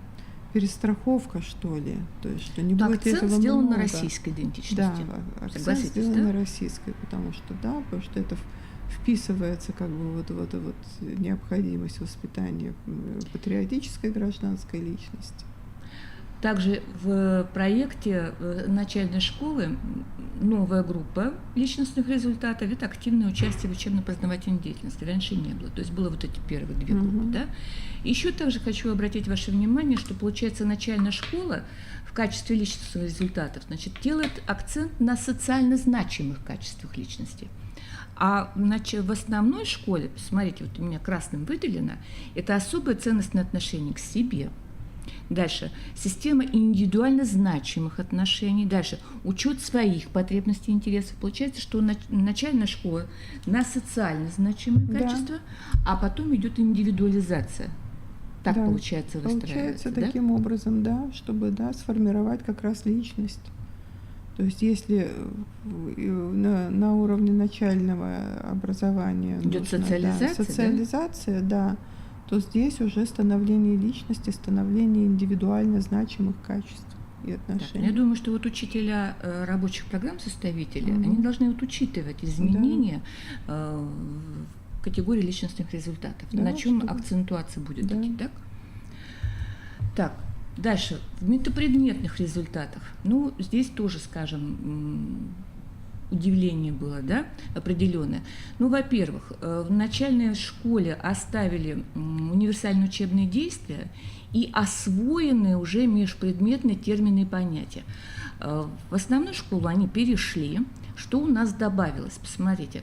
перестраховка, что ли, то есть что не Но будет акцент этого сделан много. на российской идентичности. Да, акцент сделан на российской, потому что это вписывается как бы вот необходимость воспитания патриотической гражданской личности. Также в проекте начальной школы новая группа личностных результатов – это активное участие в учебно-познавательной деятельности. Раньше не было. То есть было вот эти первые две группы. Да? Еще также хочу обратить ваше внимание, что, получается, начальная школа в качестве личностных результатов, значит, делает акцент на социально значимых качествах личности. А в основной школе, посмотрите, вот у меня красным выделено, это особое ценностное отношение к себе. Дальше система индивидуально значимых отношений. Дальше учет своих потребностей и интересов. Получается, что начальная школа на социально значимые качества, а потом идет индивидуализация. Так получается выстраивается. Получается таким образом, да, чтобы сформировать как раз личность. То есть если на уровне начального образования идет социализация, да, то здесь уже становление личности, становление индивидуально значимых качеств и отношений. Так, я думаю, что вот учителя рабочих программ, составители, они должны вот учитывать изменения в категории личностных результатов, на чем акцентуация будет идти, так? Так, дальше, в метапредметных результатах, ну, здесь тоже, скажем, удивление было, да, определенное. Ну, во-первых, в начальной школе оставили универсальные учебные действия и освоенные уже межпредметные термины и понятия. В основную школу они перешли. Что у нас добавилось? Посмотрите.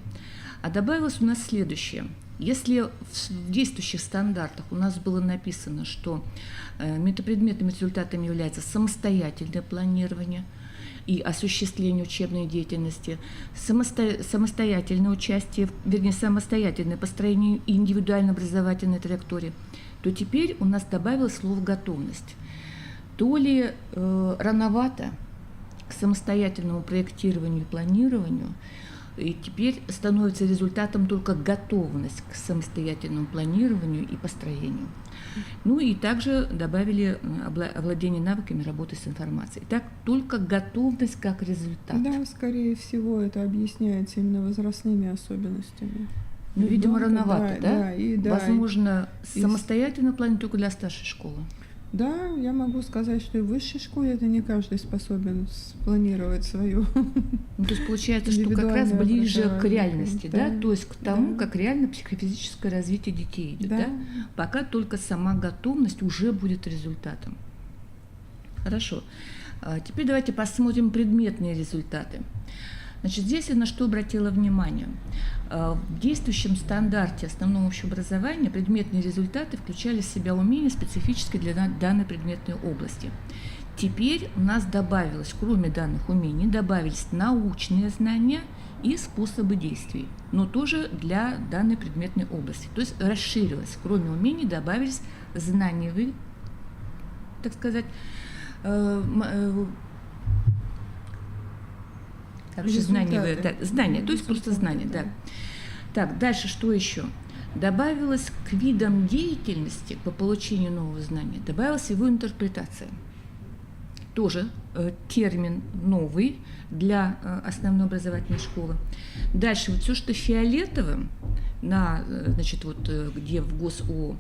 А добавилось у нас следующее. Если в действующих стандартах у нас было написано, что метапредметными результатами является самостоятельное планирование и осуществление учебной деятельности, самостоятельное участие, самостоятельное построение индивидуально-образовательной траектории, то теперь у нас добавилось слово «готовность». То ли рановато к самостоятельному проектированию и планированию, и теперь становится результатом только готовность к самостоятельному планированию и построению. Ну и также добавили овладение навыками работы с информацией. Так, только готовность как результат. Да, скорее всего, это объясняется именно возрастными особенностями. Ну, видимо, рановато, да? Возможно, и самостоятельно планировать только для старшей школы. Да, я могу сказать, что и в высшей школе это не каждый способен спланировать свою. Ну, то есть получается, что как раз ближе к реальности, да? То есть к тому, как реально психофизическое развитие детей идет, да? Пока только сама готовность уже будет результатом. Хорошо. Теперь давайте посмотрим предметные результаты. Значит, здесь я на что обратила внимание. В действующем стандарте основного общего образования предметные результаты включали в себя умения, специфические для данной предметной области. Теперь у нас добавилось, кроме данных умений, добавились научные знания и способы действий, но тоже для данной предметной области. То есть расширилось, кроме умений добавились знания, так сказать, Короче, знания, Результаты. да, знания, то есть просто Результаты, знания, да. да. Так, дальше что еще? Добавилось к видам деятельности по получению нового знания, добавилась его интерпретация. Тоже термин новый для основной образовательной школы. Дальше вот все, что фиолетовым, значит, вот где в ГОС-ООО,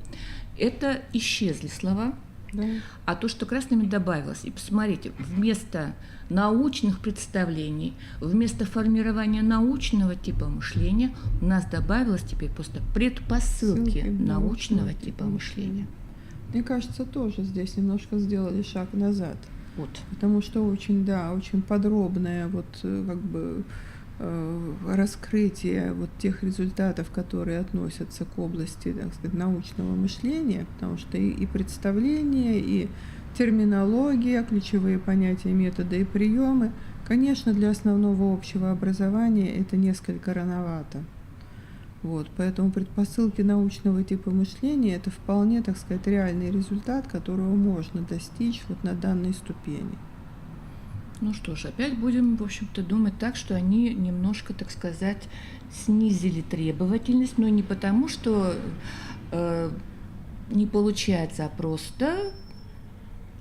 это исчезли слова, Да. а то, что красными добавилось. И посмотрите, вместо научных представлений, вместо формирования научного типа мышления у нас добавилось теперь просто предпосылки Ссылки научного типа мышления. Мне кажется, тоже здесь немножко сделали шаг назад. Вот. Потому что очень, да, очень подробное вот как бы раскрытие вот тех результатов, которые относятся к области, так сказать, научного мышления, потому что и представление, и терминология, ключевые понятия, методы и приемы, конечно, для основного общего образования это несколько рановато. Вот, поэтому предпосылки научного типа мышления – это вполне, так сказать, реальный результат, которого можно достичь вот на данной ступени. Ну что ж, опять будем, в общем-то, думать так, что они немножко, так сказать, снизили требовательность, но не потому, что не получается, а просто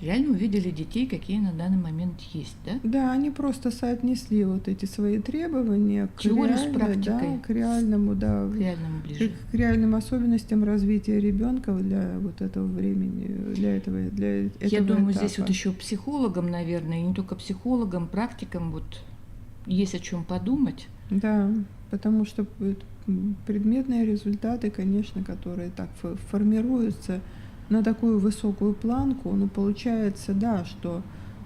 реально увидели детей, какие на данный момент есть, да? Да, они просто соотнесли вот эти свои требования к Теорию с реальной, практикой. да, к реальному, да, К реальному ближе. к реальным особенностям развития ребенка для вот этого времени, для этого Я думаю, этапа. здесь вот еще психологам, наверное, и не только психологам, практикам вот есть о чем подумать. Да, потому что предметные результаты, конечно, которые так формируются на такую высокую планку, ну, получается, да, что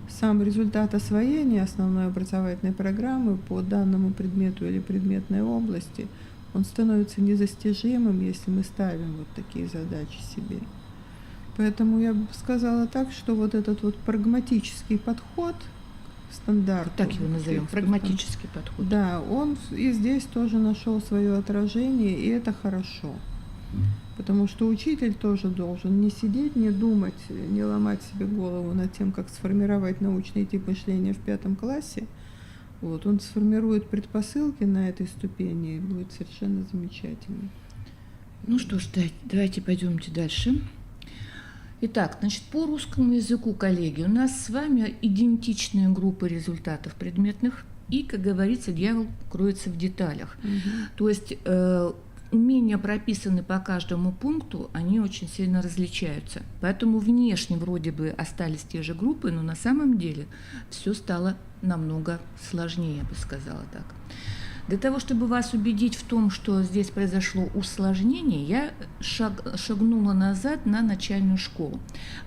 сам результат освоения основной образовательной программы по данному предмету или предметной области, он становится недостижимым, если мы ставим вот такие задачи себе. Поэтому я бы сказала так, что вот этот вот прагматический подход к стандарту, Так его назовем, прагматический подход. да, он и здесь тоже нашел свое отражение, и это хорошо. Потому что учитель тоже должен не сидеть, не думать, не ломать себе голову над тем, как сформировать научный тип мышления в 5 классе. Вот, он сформирует предпосылки на этой ступени, и будет совершенно замечательно. Ну что ж, давайте пойдемте дальше. Итак, значит, по русскому языку, коллеги, у нас с вами идентичные группы результатов предметных, и, как говорится, дьявол кроется в деталях. То есть умения прописаны по каждому пункту, они очень сильно различаются. Поэтому внешне вроде бы остались те же группы, но на самом деле все стало намного сложнее, я бы сказала так. Для того, чтобы вас убедить в том, что здесь произошло усложнение, я шагнула назад на начальную школу.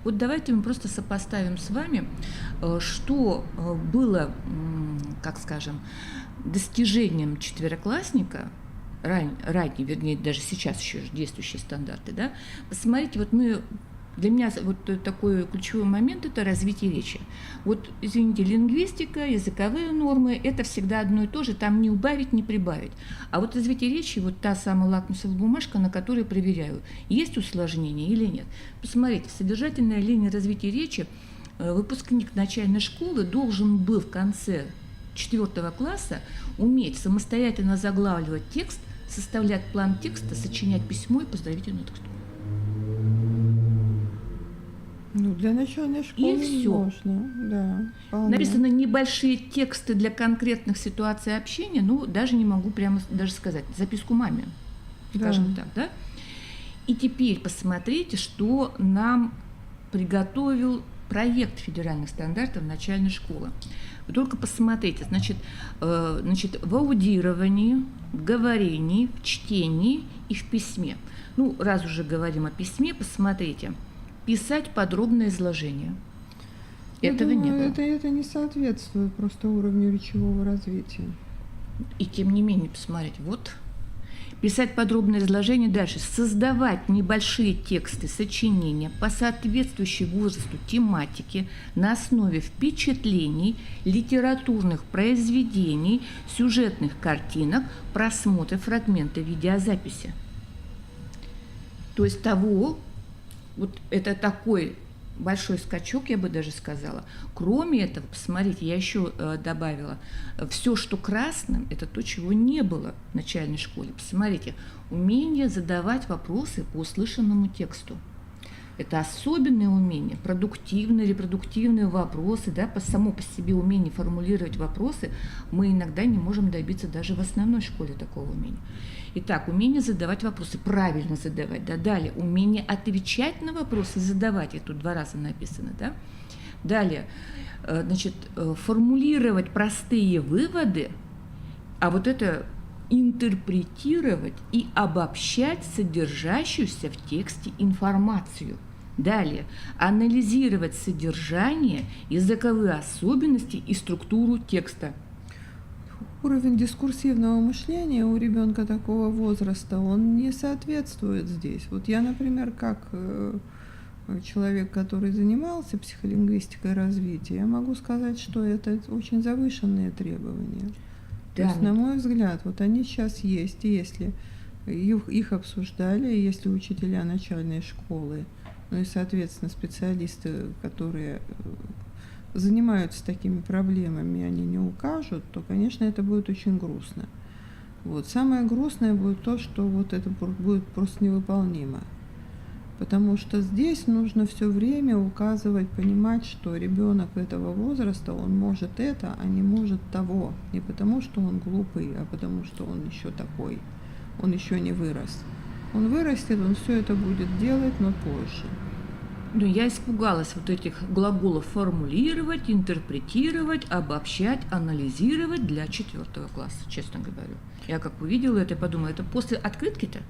Вот давайте мы просто сопоставим с вами, что было, как скажем, достижением четвероклассника, ранее, вернее, даже сейчас еще действующие стандарты, да. Посмотрите, вот для меня вот такой ключевой момент – это развитие речи. Вот, извините, лингвистика, языковые нормы – это всегда одно и то же, там не убавить, не прибавить. А вот развитие речи – вот та самая лакмусовая бумажка, на которой проверяю, есть усложнение или нет. Посмотрите, содержательная линия развития речи, выпускник начальной школы должен был в конце 4 класса уметь самостоятельно заглавливать текст, составлять план текста, сочинять письмо и поздравительную текстуру. Ну, для начальной школы всё. можно, да. Вполне. Написаны небольшие тексты для конкретных ситуаций общения, ну, даже не могу прямо даже сказать, записку маме, скажем так, да? И теперь посмотрите, что нам приготовил проект федеральных стандартов начальной школы. Вы только посмотрите, значит, в аудировании, в говорении, в чтении и в письме. Ну, раз уже говорим о письме, посмотрите. Писать подробное изложение. Этого не было. Это не соответствует просто уровню речевого развития. И тем не менее, посмотрите, вот. Писать подробное изложение дальше. Создавать небольшие тексты, сочинения по соответствующей возрасту тематике на основе впечатлений, литературных произведений, сюжетных картинок, просмотра фрагмента видеозаписи. То есть вот это такой большой скачок, я бы даже сказала. Кроме этого, посмотрите, я еще добавила, все, что красным, это то, чего не было в начальной школе. Посмотрите, умение задавать вопросы по услышанному тексту. Это особенное умение, продуктивные, репродуктивные вопросы, да, само по себе умение формулировать вопросы мы иногда не можем добиться даже в основной школе такого умения. Итак, умение задавать вопросы, правильно задавать, да, далее, умение отвечать на вопросы, задавать, это тут 2 раза написано, да, далее, значит, формулировать простые выводы, а вот это интерпретировать и обобщать содержащуюся в тексте информацию. Далее, анализировать содержание, языковые особенности и структуру текста. Уровень дискурсивного мышления у ребенка такого возраста, он не соответствует здесь. Вот я, например, как человек, который занимался психолингвистикой развития, я могу сказать, что это очень завышенные требования. То есть, на мой взгляд, вот они сейчас есть, и если их обсуждали, и если учителя начальной школы, ну и, соответственно, специалисты, которые занимаются такими проблемами, они не укажут, то, конечно, это будет очень грустно. Вот. Самое грустное будет то, что вот это будет просто невыполнимо. Потому что здесь нужно все время указывать, понимать, что ребенок этого возраста, он может это, а не может того. Не потому, что он глупый, а потому, что он еще такой. Он еще не вырос. Он вырастет, он все это будет делать, но позже. Ну, я испугалась вот этих глаголов формулировать, интерпретировать, обобщать, анализировать для 4 класса, честно говорю. Я как увидела это, подумала, это после открытки-то?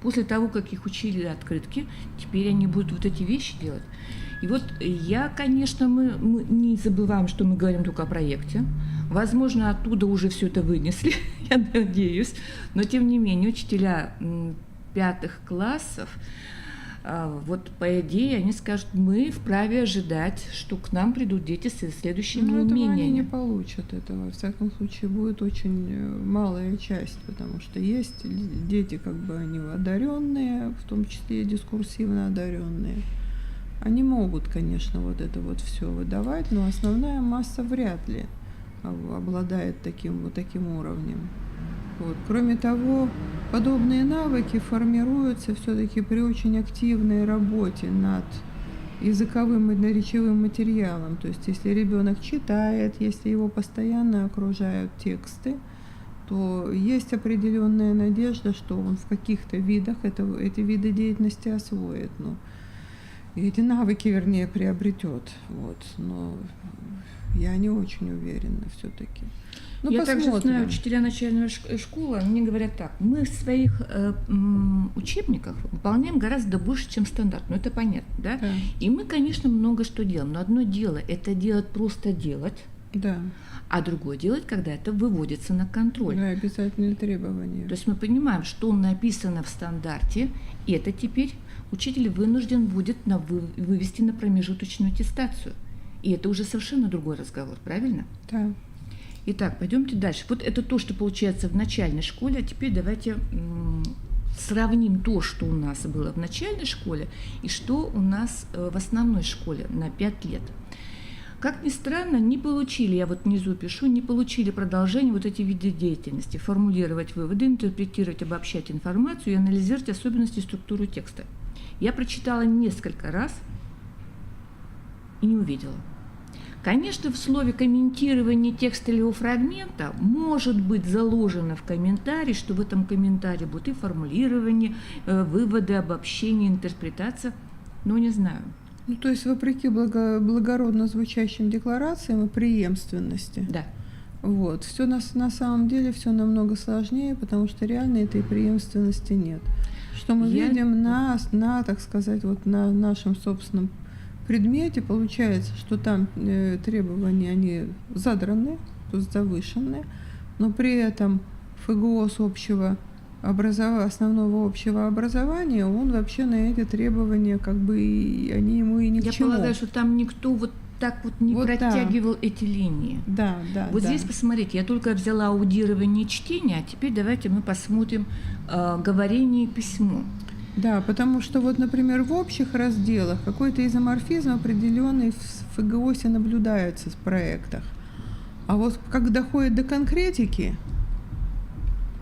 После того, как их учили открытки, теперь они будут вот эти вещи делать. И вот я, конечно, мы не забываем, что мы говорим только о проекте. Возможно, оттуда уже все это вынесли, я надеюсь. Но, тем не менее, учителя 5 классов, вот по идее, они скажут, мы вправе ожидать, что к нам придут дети с следующими умениями. Они не получат этого. Во всяком случае, будет очень малая часть, потому что есть дети, как бы они одаренные, в том числе и дискурсивно одаренные. Они могут, конечно, вот это вот все выдавать, но основная масса вряд ли обладает таким уровнем. Вот. Кроме того, подобные навыки формируются все-таки при очень активной работе над языковым и речевым материалом. То есть, если ребенок читает, если его постоянно окружают тексты, то есть определенная надежда, что он в каких-то видах эти виды деятельности освоит. И эти навыки, вернее, приобретет. Вот. Но я не очень уверена все-таки. Я также знаю, учителя начальной школы, они говорят так, мы в своих учебниках выполняем гораздо больше, чем стандарт, ну это понятно, да? Да. И мы, конечно, много что делаем, но одно дело это делать просто делать, да. А другое делать, когда это выводится на контроль. Да, обязательные требования. То есть мы понимаем, что написано в стандарте, и это теперь учитель вынужден будет вывести на промежуточную аттестацию. И это уже совершенно другой разговор, правильно? Да. Итак, пойдемте дальше. Вот это то, что получается в начальной школе, а теперь давайте сравним то, что у нас было в начальной школе, и что у нас в основной школе на 5 лет. Как ни странно, не получили, я вот внизу пишу, не получили продолжение вот эти виды деятельности, формулировать выводы, интерпретировать, обобщать информацию и анализировать особенности и структуру текста. Я прочитала несколько раз и не увидела. Конечно, в слове комментирование текста или его фрагмента может быть заложено в комментарии, что в этом комментарии будут и формулирование, выводы, обобщение, интерпретация, но не знаю. Ну, то есть, вопреки благородно звучащим декларациям и преемственности. Да. Вот. Все на самом деле все намного сложнее, потому что реально этой преемственности нет. Что мы видим так сказать, вот на нашем собственном предмете, получается, что там требования, они задраны, то есть завышенные, но при этом ФГОС основного общего образования, он вообще на эти требования, как бы, они ему и ни к чему. Я полагаю, что там никто вот так вот не протягивал эти линии. Да. Вот здесь, посмотрите, я только взяла аудирование и чтение, а теперь давайте мы посмотрим говорение и письмо. Да, потому что вот, например, в общих разделах какой-то изоморфизм определенный в ФГОСе наблюдается в проектах. А вот как доходит до конкретики,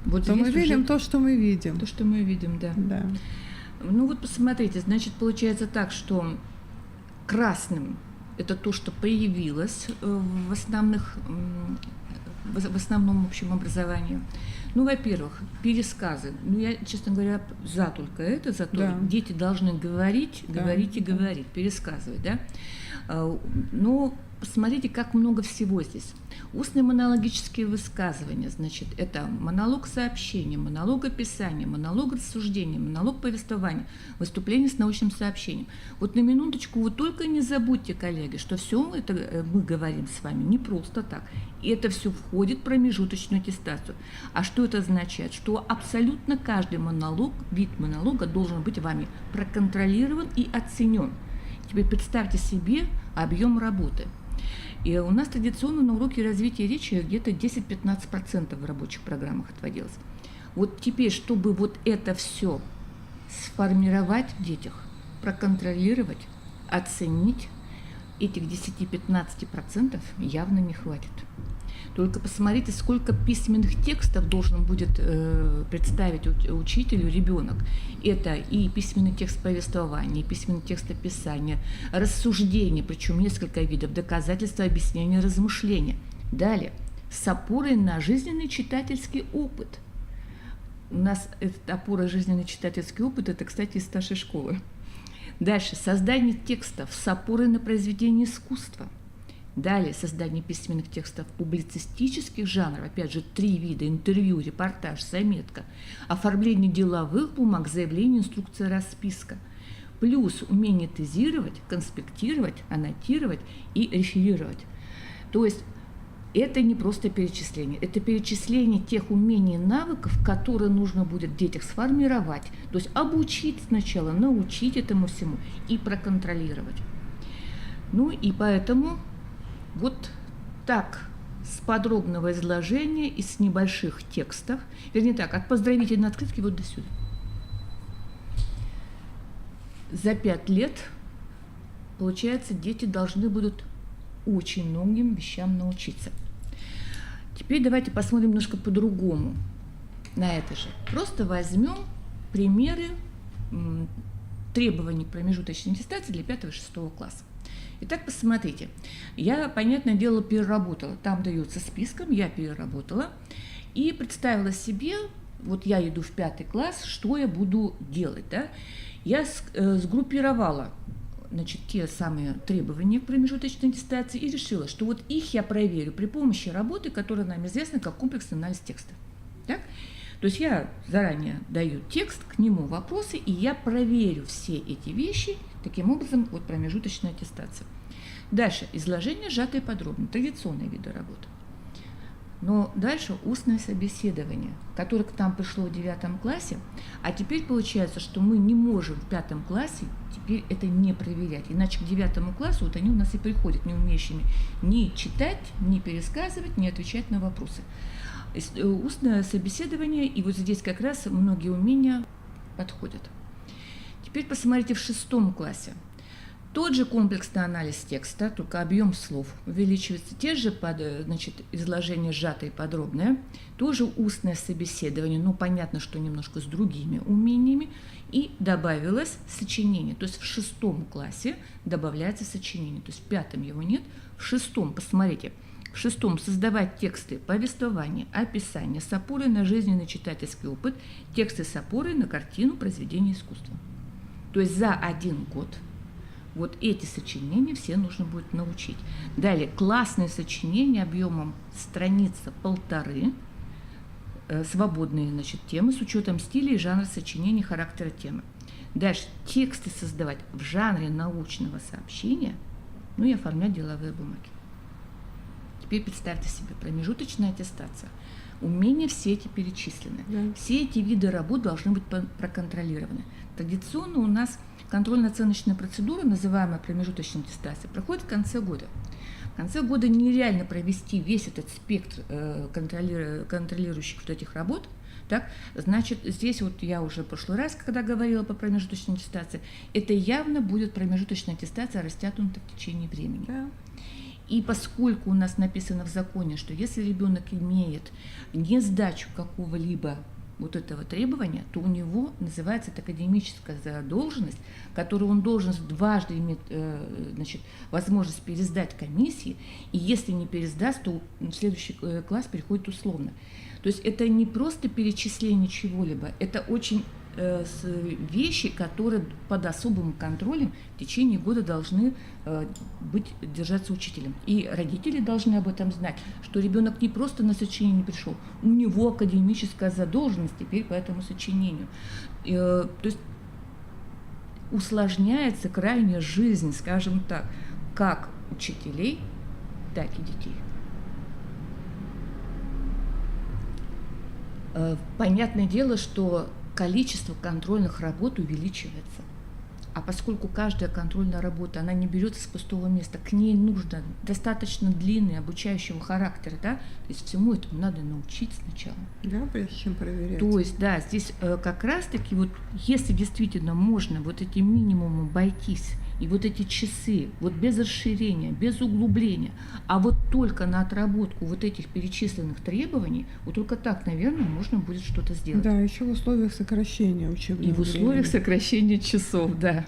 Вот то мы здесь видим уже то, что мы видим. то, что мы видим, да. Да. Ну вот посмотрите, значит, получается так, что красным это то, что появилось в основном общем образовании. Ну, во-первых, пересказы. Ну, я, честно говоря, за только это, за то, Да. дети должны говорить, Да. говорить и Да. говорить, пересказывать, да. Но посмотрите, как много всего здесь. Устные монологические высказывания, значит, это монолог сообщения, монолог описания, монолог рассуждения, монолог повествования, выступление с научным сообщением. Вот на минуточку вы только не забудьте, коллеги, что все это мы говорим с вами не просто так. И это все входит в промежуточную аттестацию. А что это означает? Что абсолютно каждый монолог, вид монолога должен быть вами проконтролирован и оценен. Теперь представьте себе объем работы. И у нас традиционно на уроке развития речи где-то 10-15% в рабочих программах отводилось. Вот теперь, чтобы вот это все сформировать в детях, проконтролировать, оценить, этих 10-15% явно не хватит. Только посмотрите, сколько письменных текстов должен будет представить учителю ребенок. Это и письменный текст повествования, и письменный текст описания, рассуждения, причем несколько видов, доказательства, объяснения, размышления. Далее, с опорой на жизненный читательский опыт. У нас этот опора жизненный читательский опыт, это, кстати, из старшей школы. Дальше, создание текстов с опорой на произведение искусства. Далее создание письменных текстов публицистических жанров, опять же, 3 вида: интервью, репортаж, заметка, оформление деловых бумаг, заявление, инструкция, расписка. Плюс умение тезировать, конспектировать, аннотировать и реферировать. То есть это не просто перечисление, это перечисление тех умений и навыков, которые нужно будет в детях сформировать, то есть обучить сначала, научить этому всему и проконтролировать. Ну и поэтому вот так, с подробного изложения и с небольших текстов, вернее так, от поздравительной открытки вот до сюда. За 5 лет, получается, дети должны будут очень многим вещам научиться. Теперь давайте посмотрим немножко по-другому на это же. Просто возьмем примеры требований к промежуточной аттестации для 5-6 класса. Итак, посмотрите, я, понятное дело, переработала. Там дается списком, я переработала и представила себе, вот я иду в 5 класс, что я буду делать. Да? Я сгруппировала, значит, те самые требования к промежуточной аттестации и решила, что вот их я проверю при помощи работы, которая нам известна как комплексный анализ текста. Так? То есть я заранее даю текст, к нему вопросы, и я проверю все эти вещи, таким образом, вот промежуточная аттестация. Дальше, изложение сжатое и подробно, традиционные виды работы. Но дальше устное собеседование, которое к нам пришло в 9 классе, а теперь получается, что мы не можем в 5 классе теперь это не проверять, иначе к 9 классу вот они у нас и приходят не умеющими ни читать, ни пересказывать, ни отвечать на вопросы. Устное собеседование, и вот здесь как раз многие умения подходят. Теперь посмотрите в 6 классе. Тот же комплексный анализ текста, только объем слов увеличивается, те же значит, изложение сжатое и подробное, тоже устное собеседование, но понятно, что немножко с другими умениями, и добавилось сочинение. То есть в 6 классе добавляется сочинение, то есть в 5 его нет, в 6, посмотрите, в 6 создавать тексты повествования, описания с опорой на жизненный читательский опыт, тексты с опорой на картину, произведение искусства. То есть за 1 год вот эти сочинения все нужно будет научить. Далее, классные сочинения объемом страница 1,5, свободные, значит, темы с учетом стиля и жанра сочинения, характера темы. Дальше, тексты создавать в жанре научного сообщения, ну и оформлять деловые бумаги. Теперь представьте себе, промежуточная аттестация. Умения все эти перечислены. Да. Все эти виды работ должны быть проконтролированы. Традиционно у нас контрольно-оценочная процедура, называемая промежуточной аттестацией, проходит в конце года. В конце года нереально провести весь этот спектр контролирующих вот этих работ, Так? Значит, здесь вот я уже в прошлый раз, когда говорила по промежуточной аттестации, это явно будет промежуточная аттестация, растянута в течение времени. Да. И поскольку у нас написано в законе, что если ребенок имеет не сдачу какого-либо вот этого требования, то у него называется это академическая задолженность, которую он должен дважды иметь возможность пересдать комиссии, и если не пересдаст, то в следующий класс переходит условно. То есть это не просто перечисление чего-либо, это очень вещи, которые под особым контролем в течение года должны держаться учителем. И родители должны об этом знать, что ребенок не просто на сочинение не пришел, у него академическая задолженность теперь по этому сочинению. То есть усложняется крайне жизнь, скажем так, как учителей, так и детей. Понятное дело, что количество контрольных работ увеличивается. А поскольку каждая контрольная работа, она не берется с пустого места, к ней нужно достаточно длинный обучающего характера, да, то есть всему этому надо научить сначала. Да, прежде чем проверять. То есть, да, здесь как раз-таки вот, если действительно можно вот эти минимумы обойтись, и вот эти часы, вот без расширения, без углубления, а вот только на отработку вот этих перечисленных требований, вот только так, наверное, можно будет что-то сделать. Да, еще в условиях сокращения учебного И в условиях сокращения часов, да.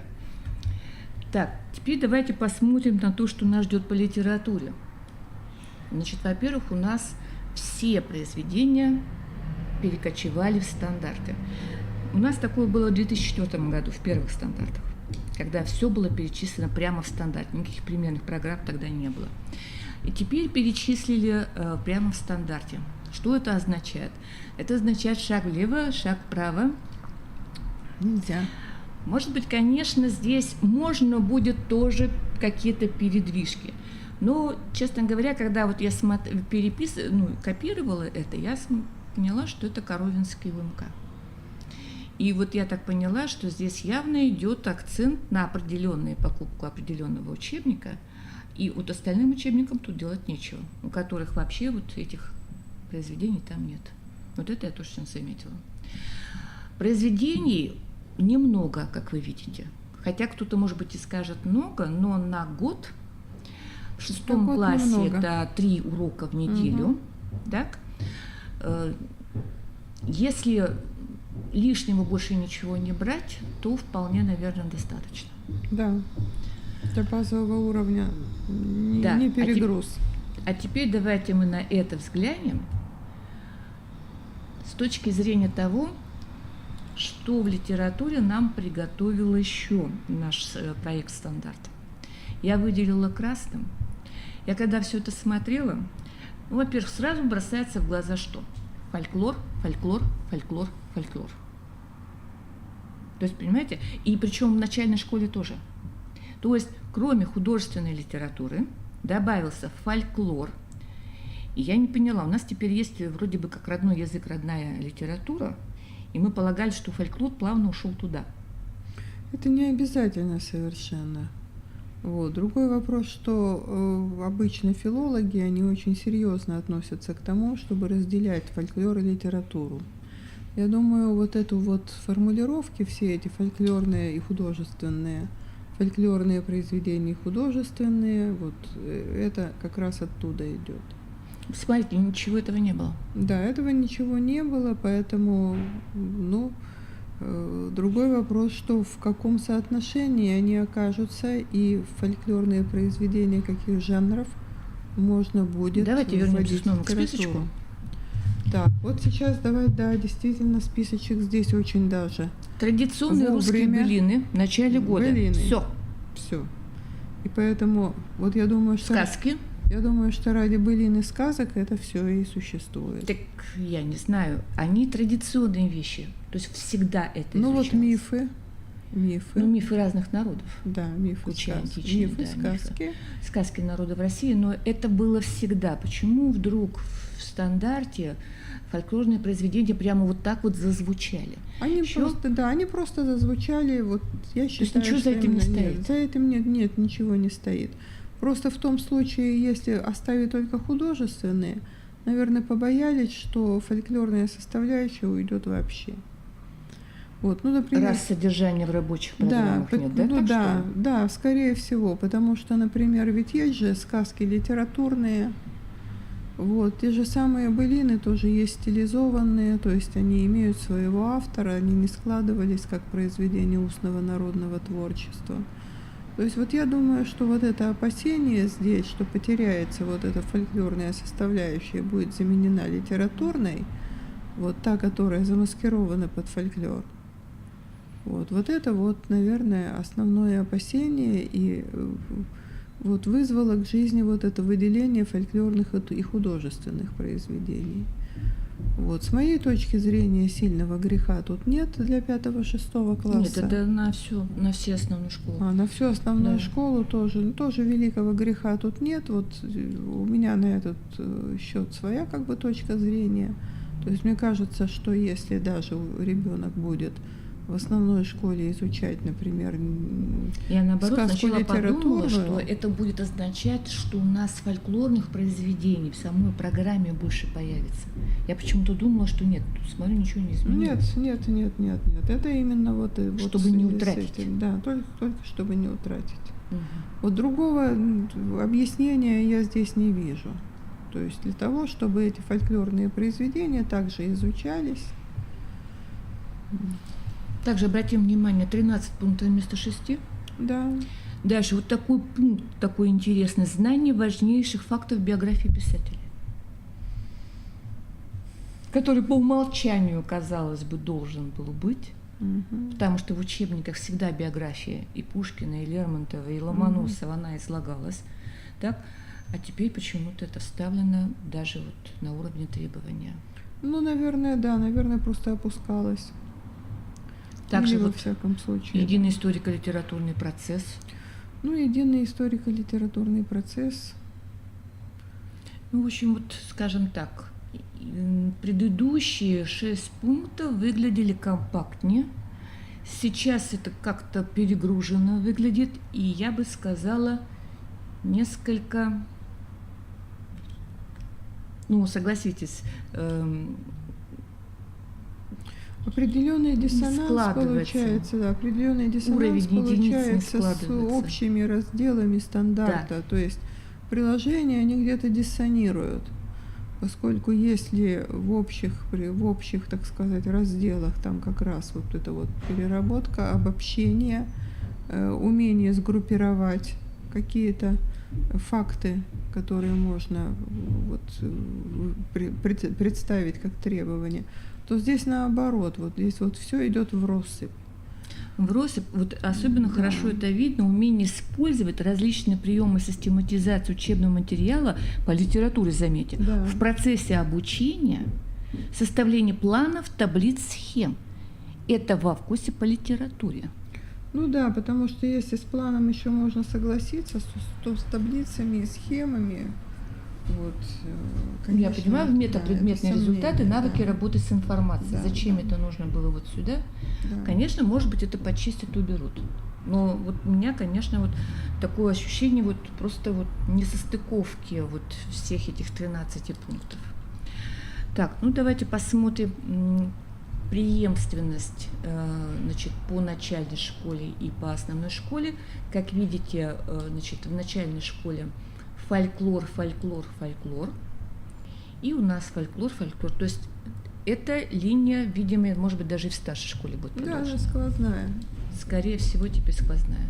Так, теперь давайте посмотрим на то, что нас ждет по литературе. Значит, во-первых, у нас все произведения перекочевали в стандарты. У нас такое было в 2004 году, в первых стандартах, когда все было перечислено прямо в стандарт, никаких примерных программ тогда не было. И теперь перечислили прямо в стандарте. Что это означает? Это означает шаг влево, шаг вправо. Нельзя. Может быть, конечно, здесь можно будет тоже какие-то передвижки. Но, честно говоря, когда вот я копировала это, я поняла, что это Коровинский УМК. И вот я так поняла, что здесь явно идет акцент на определенную покупку определенного учебника, и вот остальным учебникам тут делать нечего, у которых вообще вот этих произведений там нет. Вот это я точно заметила. Произведений немного, как вы видите. Хотя кто-то, может быть, и скажет много, но на год в 6 классе немного. это 3 урока в неделю. Так? Если лишнего больше ничего не брать, то вполне, наверное, достаточно. Да. Для базового уровня не перегруз. А теперь давайте мы на это взглянем с точки зрения того, что в литературе нам приготовил еще наш проект «Стандарт». Я выделила красным. Я когда все это смотрела, во-первых, сразу бросается в глаза что? Фольклор, фольклор, фольклор, фольклор. То есть, понимаете, и причем в начальной школе тоже. То есть, кроме художественной литературы, добавился фольклор. И я не поняла, у нас теперь есть вроде бы как родной язык, родная литература, и мы полагали, что фольклор плавно ушел туда. Это не обязательно совершенно. Вот. Другой вопрос, что обычно филологи, они очень серьезно относятся к тому, чтобы разделять фольклор и литературу. Я думаю, вот эту вот формулировки, все эти фольклорные и художественные, фольклорные произведения и художественные, вот это как раз оттуда идет. Смотрите, ничего этого не было. Да, этого ничего не было, поэтому, другой вопрос, что в каком соотношении они окажутся и фольклорные произведения каких жанров можно будет Давайте вернемся вводить снова в к списочку. литературу. Так, вот сейчас давай, да, действительно, списочек здесь очень даже. Традиционные русские Вовремя. былины в начале года. Былины. Все. И поэтому, вот я думаю, что Сказки. ради былин и сказок это все и существует. Так я не знаю, они традиционные вещи. То есть всегда это Ну вот изучалось. мифы. Ну, мифы разных народов. Да, мифы, Включая сказки. античные, Мифы, да, сказки. Сказки народов России, но это было всегда. Почему вдруг в стандарте фольклорные произведения прямо вот так вот зазвучали? Они просто зазвучали, вот я считаю, ничего за что этим не именно стоит? За этим нет, ничего не стоит. Просто в том случае, если оставить только художественные, наверное, побоялись, что фольклорная составляющая уйдет вообще. Вот, ну, например, Раз содержания в рабочих да, программах нет, да? ну Так, да, что ли? да, скорее всего, потому что, например, ведь есть же сказки литературные, вот, те же самые былины тоже есть стилизованные, то есть они имеют своего автора, они не складывались как произведение устного народного творчества. То есть вот я думаю, что вот это опасение здесь, что потеряется вот эта фольклорная составляющая, будет заменена литературной, вот та, которая замаскирована под фольклор. Вот это вот, наверное, основное опасение и вот вызвало к жизни вот это выделение фольклорных и художественных произведений. Вот. С моей точки зрения, сильного греха тут нет для 5-6 класса. Нет, это на все основную школу. На всю основную Да. школу тоже. Ну, тоже великого греха тут нет. Вот у меня на этот счет своя как бы точка зрения. То есть мне кажется, что если даже ребенок будет в основной школе изучать, например, Я наоборот сказку сначала подумала, литературную, что это будет означать, что у нас фольклорных произведений в самой программе больше появится. Я почему-то думала, что нет. Тут, смотрю, ничего не изменилось. Нет. Это именно вот Чтобы вот не в связи с утратить. этим. Да, только чтобы не утратить. Мгм. Вот другого объяснения я здесь не вижу. То есть для того, чтобы эти фольклорные произведения также изучались. Также обратим внимание, 13 пунктов вместо 6. Да. Дальше вот такой пункт, такой интересный. Знание важнейших фактов биографии писателя. Который по умолчанию, казалось бы, должен был быть. Мгм. Потому что в учебниках всегда биография и Пушкина, и Лермонтова, и Ломоносова, она излагалась. Так? А теперь почему-то это вставлено даже вот на уровне требования. Ну, наверное, да, наверное, просто опускалось. Также Или во вот всяком случае. единый историко-литературный процесс. Ну, единый историко-литературный процесс. Ну, в общем, вот, скажем так, предыдущие 6 пунктов выглядели компактнее. Сейчас это как-то перегружено выглядит, и я бы сказала, несколько, ну, согласитесь, определенный диссонанс складывается. получается, да, определенный диссонанс Уровень единиц не получается с складывается. общими разделами стандарта. То есть приложения, они где-то диссонируют. Поскольку если в общих, так сказать, разделах там как раз вот эта вот переработка, обобщение, умение сгруппировать какие-то факты, которые можно вот представить как требования, то здесь наоборот, вот здесь вот все идет в россыпь. в россыпь, вот особенно Да. хорошо это видно, умение использовать различные приемы систематизации учебного материала по литературе, заметьте, Да. в процессе обучения, составления планов, таблиц, схем. Это во вкусе по литературе. Ну да, потому что если с планом еще можно согласиться, то с таблицами и схемами, вот, Я понимаю, да, метапредметные это результаты, сомнение, навыки да. работы с информацией. Да, Зачем да. это нужно было вот сюда? Да. Конечно, может быть, это почистят и уберут. Но вот у меня, конечно, вот такое ощущение вот просто вот несостыковки вот всех этих 13 пунктов. Так, ну давайте посмотрим преемственность, значит, по начальной школе и по основной школе. Как видите, значит, в начальной школе фольклор. И у нас фольклор. То есть эта линия, видимо, может быть, даже и в старшей школе будет Да, продолжена. она сквозная. Скорее всего, теперь сквозная.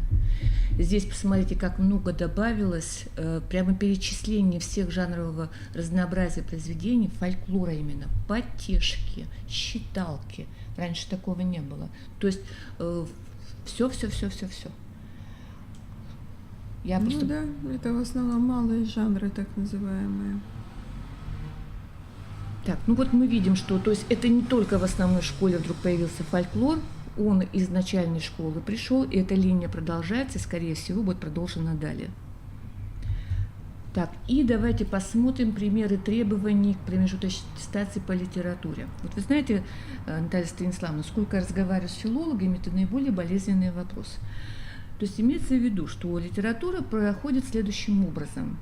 Здесь посмотрите, как много добавилось, прямо перечисление всех жанрового разнообразия произведений, фольклора именно, потешки, считалки. Раньше такого не было. То есть все. Я Ну просто... да, это в основном малые жанры, так называемые. Так, ну вот мы видим, что то есть это не только в основной школе вдруг появился фольклор, он из начальной школы пришел, и эта линия продолжается, и, скорее всего, будет продолжена далее. Так, и давайте посмотрим примеры требований к промежуточной аттестации по литературе. Вот вы знаете, Наталья Станиславовна, сколько я разговариваю с филологами, это наиболее болезненный вопрос. То есть имеется в виду, что литература проходит следующим образом.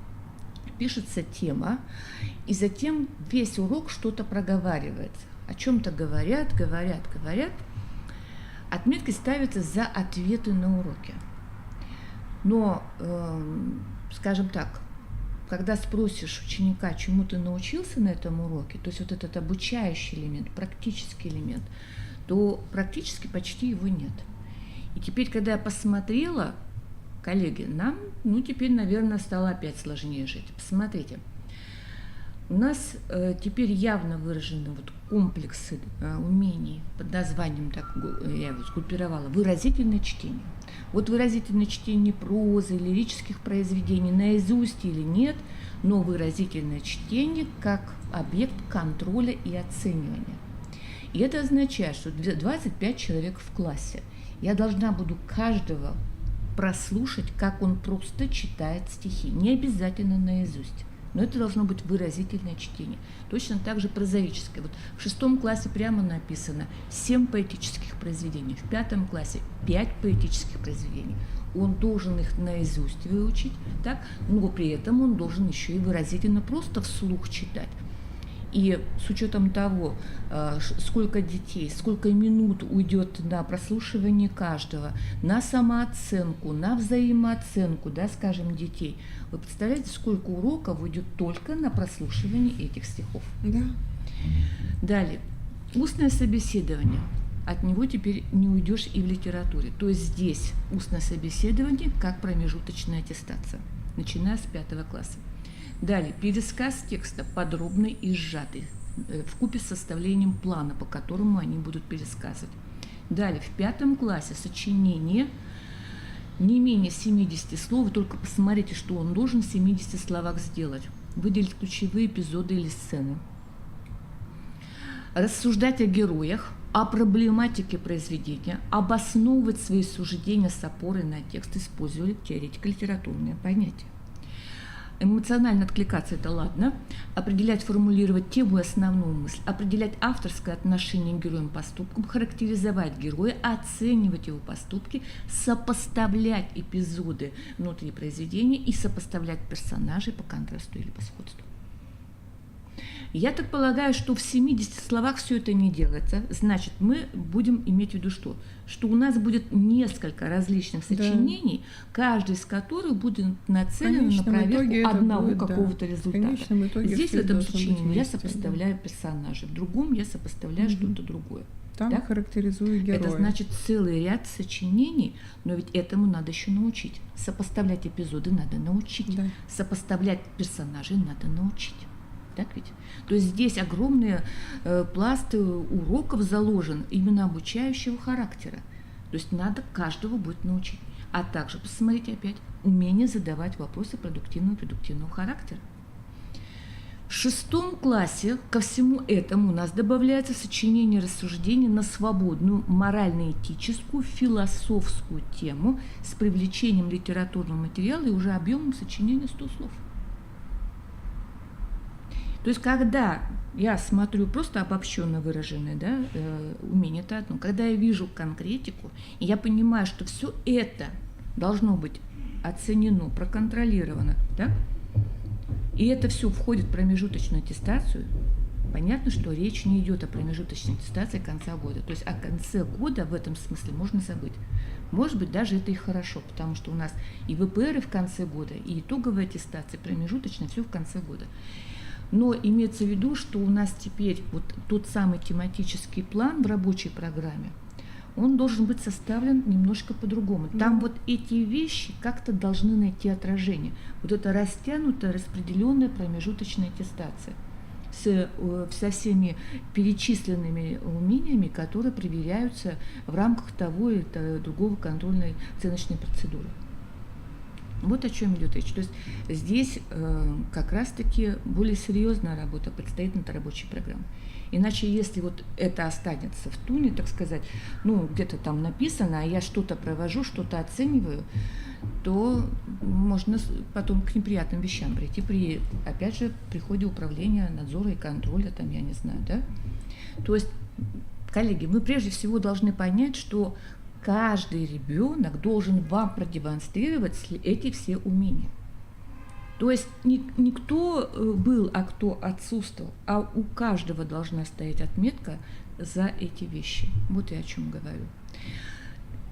пишется тема, и затем весь урок что-то проговаривается. О чем-то говорят. Отметки ставятся за ответы на уроке. Но, скажем так, когда спросишь ученика, чему ты научился на этом уроке, то есть вот этот обучающий элемент, практический элемент, то практически почти его нет. И теперь, когда я посмотрела, коллеги, нам, теперь, наверное, стало опять сложнее жить. Посмотрите, у нас теперь явно выражены вот комплексы умений под названием, так я его сгруппировала, выразительное чтение. Вот выразительное чтение прозы, лирических произведений, наизусть или нет, но выразительное чтение как объект контроля и оценивания. И это означает, что 25 человек в классе. Я должна буду каждого прослушать, как он просто читает стихи. Не обязательно наизусть, но это должно быть выразительное чтение. Точно так же прозаическое. Вот в 6 классе прямо написано 7 поэтических произведений, в 5 классе 5 поэтических произведений. Он должен их наизусть выучить, так? Но при этом он должен еще и выразительно просто вслух читать. И с учетом того, сколько детей, сколько минут уйдет на прослушивание каждого, на самооценку, на взаимооценку, скажем, детей, вы представляете, сколько уроков уйдет только на прослушивание этих стихов? Да. Далее. Устное собеседование. От него теперь не уйдешь и в литературе. То есть здесь устное собеседование как промежуточная аттестация, начиная с 5 класса. Далее, пересказ текста подробный и сжатый, вкупе с составлением плана, по которому они будут пересказывать. Далее, в 5 классе сочинение не менее 70 слов, вы только посмотрите, что он должен в 70 словах сделать. Выделить ключевые эпизоды или сцены. Рассуждать о героях, о проблематике произведения, обосновывать свои суждения с опорой на текст, используя теоретико-литературные понятия. Эмоционально откликаться – это ладно, определять, формулировать тему и основную мысль, определять авторское отношение к героям поступкам, характеризовать героя, оценивать его поступки, сопоставлять эпизоды внутри произведения и сопоставлять персонажей по контрасту или по сходству. Я так полагаю, что в 70 словах все это не делается. Значит, мы будем иметь в виду что? Что у нас будет несколько различных сочинений, каждый из которых будет нацелен на проверку одного какого-то результата. Здесь в этом сочинении я сопоставляю персонажей, в другом я сопоставляю что-то другое. Там характеризую героя. Это значит целый ряд сочинений, но ведь этому надо еще научить. Сопоставлять эпизоды надо научить, сопоставлять персонажей надо научить. Так ведь? То есть здесь огромные пласты уроков заложен именно обучающего характера. То есть надо каждого будет научить. А также, посмотрите опять, умение задавать вопросы продуктивного характера. В 6 классе ко всему этому у нас добавляется сочинение рассуждений на свободную морально-этическую, философскую тему с привлечением литературного материала и уже объемом сочинения 100 слов. То есть, когда я смотрю просто обобщенно выраженное умение, это одно. Когда я вижу конкретику, и я понимаю, что все это должно быть оценено, проконтролировано, и это все входит в промежуточную аттестацию, понятно, что речь не идет о промежуточной аттестации конца года. То есть о конце года в этом смысле можно забыть. Может быть, даже это и хорошо, потому что у нас и ВПР в конце года, и итоговая аттестация, промежуточная, все в конце года. Но имеется в виду, что у нас теперь вот тот самый тематический план в рабочей программе, он должен быть составлен немножко по-другому. Там вот эти вещи как-то должны найти отражение. Вот это растянутая, распределенная промежуточная аттестация со всеми перечисленными умениями, которые проверяются в рамках того или другого контрольной оценочной процедуры. Вот о чем идет речь. То есть здесь как раз-таки более серьезная работа предстоит над рабочей программой. Иначе, если вот это останется в туне, так сказать, где-то там написано, а я что-то провожу, что-то оцениваю, то можно потом к неприятным вещам прийти при, опять же, приходе управления, надзора и контроля, там, я не знаю, То есть, коллеги, мы прежде всего должны понять, что каждый ребенок должен вам продемонстрировать эти все умения. То есть не кто был, а кто отсутствовал, а у каждого должна стоять отметка за эти вещи. Вот я о чем говорю.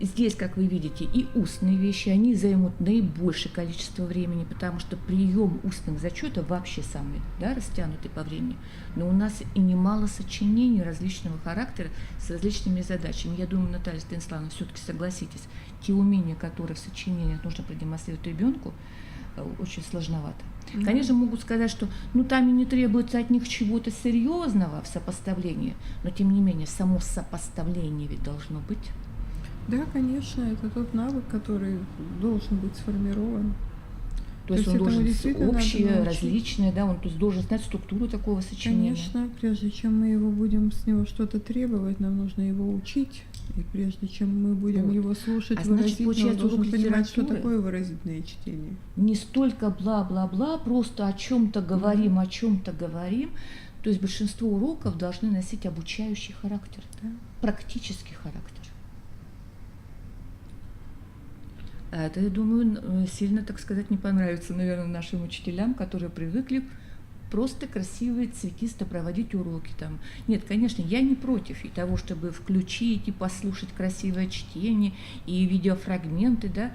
Здесь, как вы видите, и устные вещи, они займут наибольшее количество времени, потому что прием устных зачетов вообще самый, да, растянутый по времени. Но у нас и немало сочинений различного характера с различными задачами. Я думаю, Наталья Станиславовна, все-таки согласитесь, те умения, которые в сочинениях нужно продемонстрировать ребенку, очень сложновато. Конечно, могут сказать, что там и не требуется от них чего-то серьезного в сопоставлении, но тем не менее само сопоставление ведь должно быть. Да, конечно, это тот навык, который должен быть сформирован. То есть он должен действительно общее, различное, да, он то есть должен знать структуру такого сочинения. Конечно, прежде чем мы его будем с него что-то требовать, нам нужно его учить. И прежде чем мы будем его слушать выразительно, он должен понимать, что такое выразительное чтение. Не столько бла-бла-бла, просто о чем-то говорим, То есть большинство уроков должны носить обучающий характер, практический характер. Это, я думаю, сильно, так сказать, не понравится, наверное, нашим учителям, которые привыкли просто красиво, цветисто проводить уроки там. Нет, конечно, я не против и того, чтобы включить и послушать красивое чтение и видеофрагменты, да,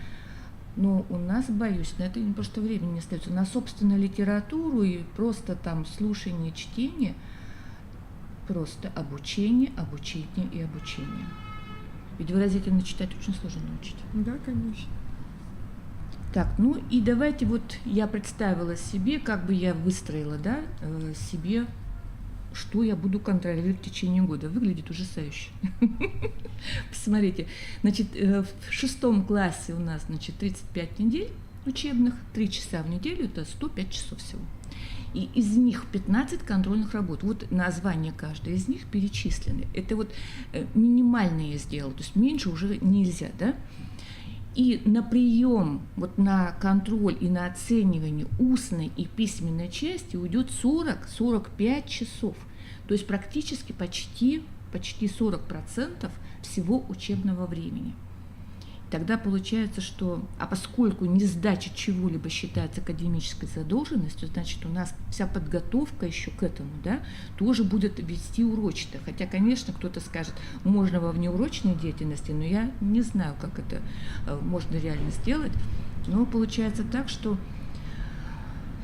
но у нас, боюсь, на это просто времени не остается. На собственную литературу и просто там слушание, чтение, просто обучение. Ведь выразительно читать очень сложно научить. Да, конечно. Так, и давайте вот я представила себе, как бы я выстроила, да, себе, что я буду контролировать в течение года. Выглядит ужасающе. Посмотрите, значит, в 6 классе у нас, значит, 35 недель учебных, 3 часа в неделю, это 105 часов всего. И из них 15 контрольных работ. Вот названия каждой из них перечислены. Это вот минимальные я сделала, то есть меньше уже нельзя, да? И на прием, вот на контроль и на оценивание устной и письменной части уйдет 40-45 часов. То есть практически почти 40% всего учебного времени. Тогда получается, что, поскольку несдача чего-либо считается академической задолженностью, значит, у нас вся подготовка еще к этому, да, тоже будет вести урочно. Хотя, конечно, кто-то скажет, можно во внеурочной деятельности, но я не знаю, как это можно реально сделать. Но получается так, что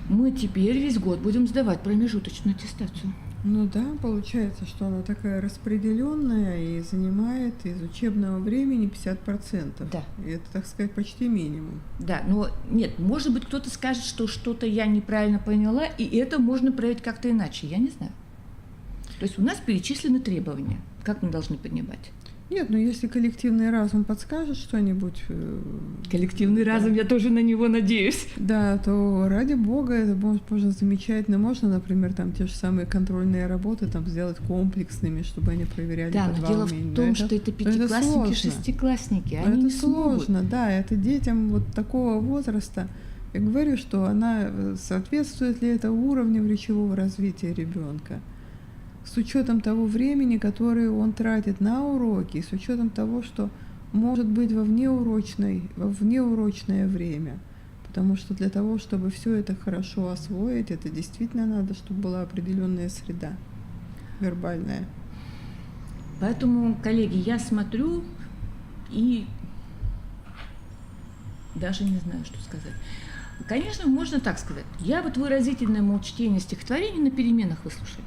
мы теперь весь год будем сдавать промежуточную аттестацию. Ну да, получается, что она такая распределенная и занимает из учебного времени 50%. Да. И это, так сказать, почти минимум. Да, но нет, может быть, кто-то скажет, что что-то я неправильно поняла, и это можно проявить как-то иначе, я не знаю. То есть у нас перечислены требования, как мы должны понимать. Нет, но если коллективный разум подскажет что-нибудь... Коллективный разум, я тоже на него надеюсь. Да, то ради бога это можно замечательно. Можно, например, там те же самые контрольные работы там сделать комплексными, чтобы они проверяли да, по 2 дело умения. в том, что это пятиклассники, шестиклассники, они это не сложно, смогут. да, это детям вот такого возраста. Я говорю, что она соответствует ли это уровню речевого развития ребенка. С учетом того времени, которое он тратит на уроки, с учетом того, что может быть во внеурочное время. Потому что для того, чтобы все это хорошо освоить, это действительно надо, чтобы была определенная среда вербальная. Поэтому, коллеги, я смотрю и даже не знаю, что сказать. Конечно, можно так сказать. Я вот выразительное чтение стихотворений на переменах выслушаю.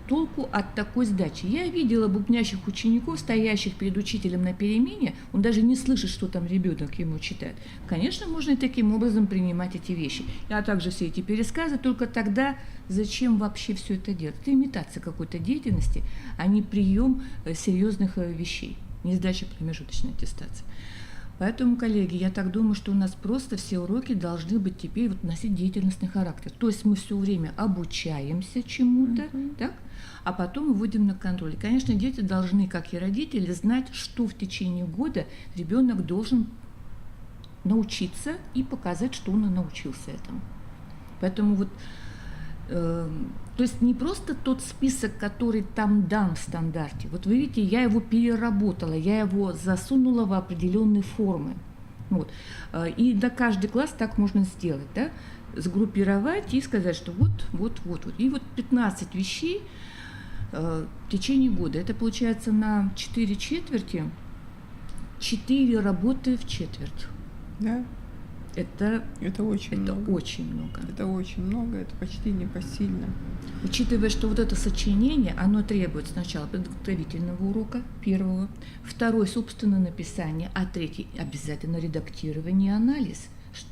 Толку от такой сдачи. Я видела бубнящих учеников, стоящих перед учителем на перемене, он даже не слышит, что там ребенок ему читает. Конечно, можно и таким образом принимать эти вещи. А также все эти пересказы, только тогда зачем вообще все это делать? Это имитация какой-то деятельности, а не прием серьезных вещей, не сдача промежуточной аттестации. Поэтому, коллеги, я так думаю, что у нас просто все уроки должны быть теперь носить деятельностный характер. То есть мы все время обучаемся чему-то, так? А потом выводим на контроль. И, конечно, дети должны, как и родители, знать, что в течение года ребенок должен научиться и показать, что он научился этому. Поэтому вот, то есть не просто тот список, который там дан в стандарте. Вот вы видите, я его переработала, я его засунула в определенные формы. Вот. И на каждый класс так можно сделать, да? Сгруппировать и сказать, что вот. И вот 15 вещей в течение года. Это получается на 4 четверти, 4 работы в четверть. Да? Это очень много. очень много. Это очень много, это почти непосильно. Учитывая, что вот это сочинение, оно требует сначала подготовительного урока, первого, второй, собственно, написание, а третий обязательно редактирование и анализ,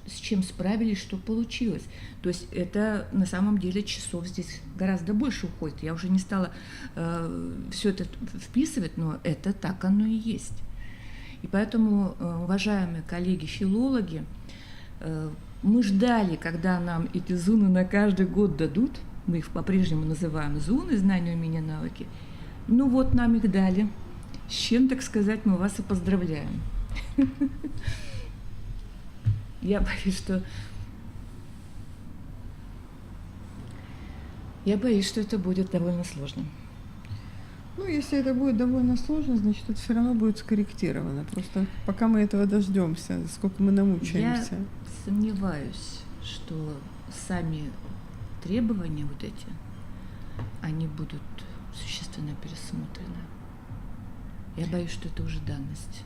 с чем справились, что получилось. То есть это на самом деле часов здесь гораздо больше уходит. Я уже не стала все это вписывать, но это так оно и есть. И поэтому, уважаемые коллеги-филологи, мы ждали, когда нам эти зуны на каждый год дадут. Мы их по-прежнему называем зуны, знания, умения, навыки. Ну вот нам их дали. С чем, так сказать, мы вас и поздравляем. Я боюсь, что это будет довольно сложно. Ну, если это будет довольно сложно, значит, это все равно будет скорректировано. Просто пока мы этого дождемся, сколько мы намучаемся. Я сомневаюсь, что сами требования вот эти, они будут существенно пересмотрены. Я боюсь, что это уже данность.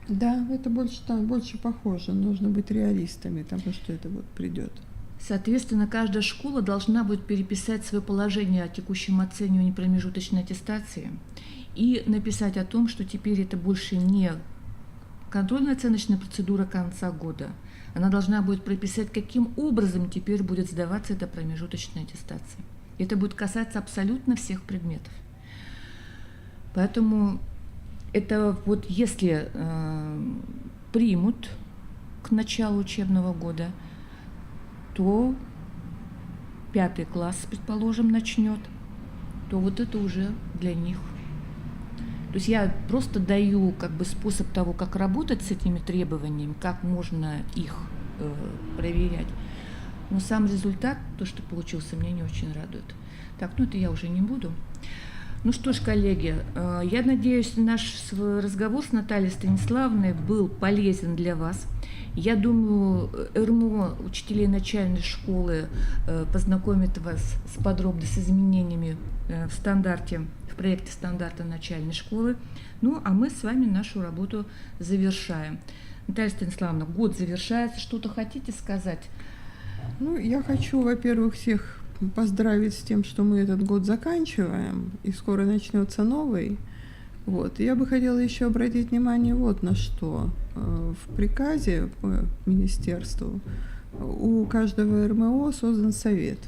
Да, это больше похоже. Нужно быть реалистами того, что это вот придет. Соответственно, каждая школа должна будет переписать свое положение о текущем оценивании промежуточной аттестации и написать о том, что теперь это больше не контрольно-оценочная процедура конца года. Она должна будет прописать, каким образом теперь будет сдаваться эта промежуточная аттестация. Это будет касаться абсолютно всех предметов. Поэтому это вот если примут к началу учебного года, то 5 класс, предположим, начнет, то вот это уже для них. То есть я просто даю как бы способ того, как работать с этими требованиями, как можно их проверять. Но сам результат, то, что получился, меня не очень радует. Так, ну это я уже не буду. Ну что ж, коллеги, я надеюсь, наш разговор с Натальей Станиславовной был полезен для вас. Я думаю, РМО учителей начальной школы познакомит вас подробно с изменениями в проекте стандарта начальной школы. Ну, а мы с вами нашу работу завершаем. Наталья Станиславовна, год завершается. Что-то хотите сказать? Ну, я хочу, во-первых, всех поздравить с тем, что мы этот год заканчиваем, и скоро начнется новый. Вот. Я бы хотела еще обратить внимание вот на что. В приказе по министерству у каждого РМО создан совет.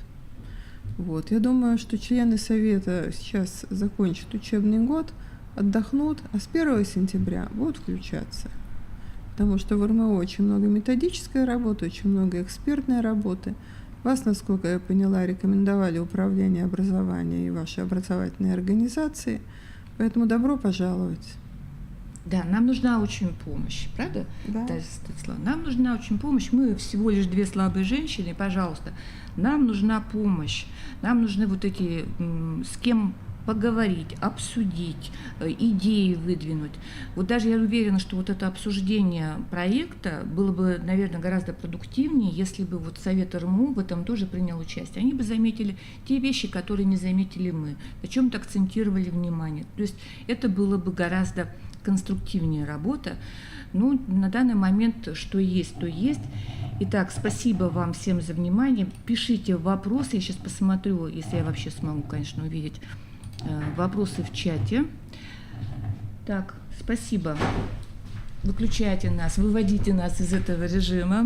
Вот. Я думаю, что члены совета сейчас закончат учебный год, отдохнут, а с 1 сентября будут включаться. Потому что в РМО очень много методической работы, очень много экспертной работы. Вас, насколько я поняла, рекомендовали Управление образования и ваши образовательные организации. Поэтому добро пожаловать. Да, нам нужна очень помощь, правда? Да. Нам нужна очень помощь. Мы всего лишь 2 слабые женщины, пожалуйста, нам нужна помощь. Нам нужны вот эти, с кем поговорить, обсудить, идеи выдвинуть. Вот даже я уверена, что вот это обсуждение проекта было бы, наверное, гораздо продуктивнее, если бы вот Совет РМУ в этом тоже принял участие. Они бы заметили те вещи, которые не заметили мы, на чем-то акцентировали внимание. То есть это было бы гораздо конструктивнее работа. Ну, на данный момент что есть, то есть. Итак, спасибо вам всем за внимание. Пишите вопросы, я сейчас посмотрю, если я вообще смогу, конечно, увидеть вопросы в чате. Так, спасибо. Выключайте нас, выводите нас из этого режима.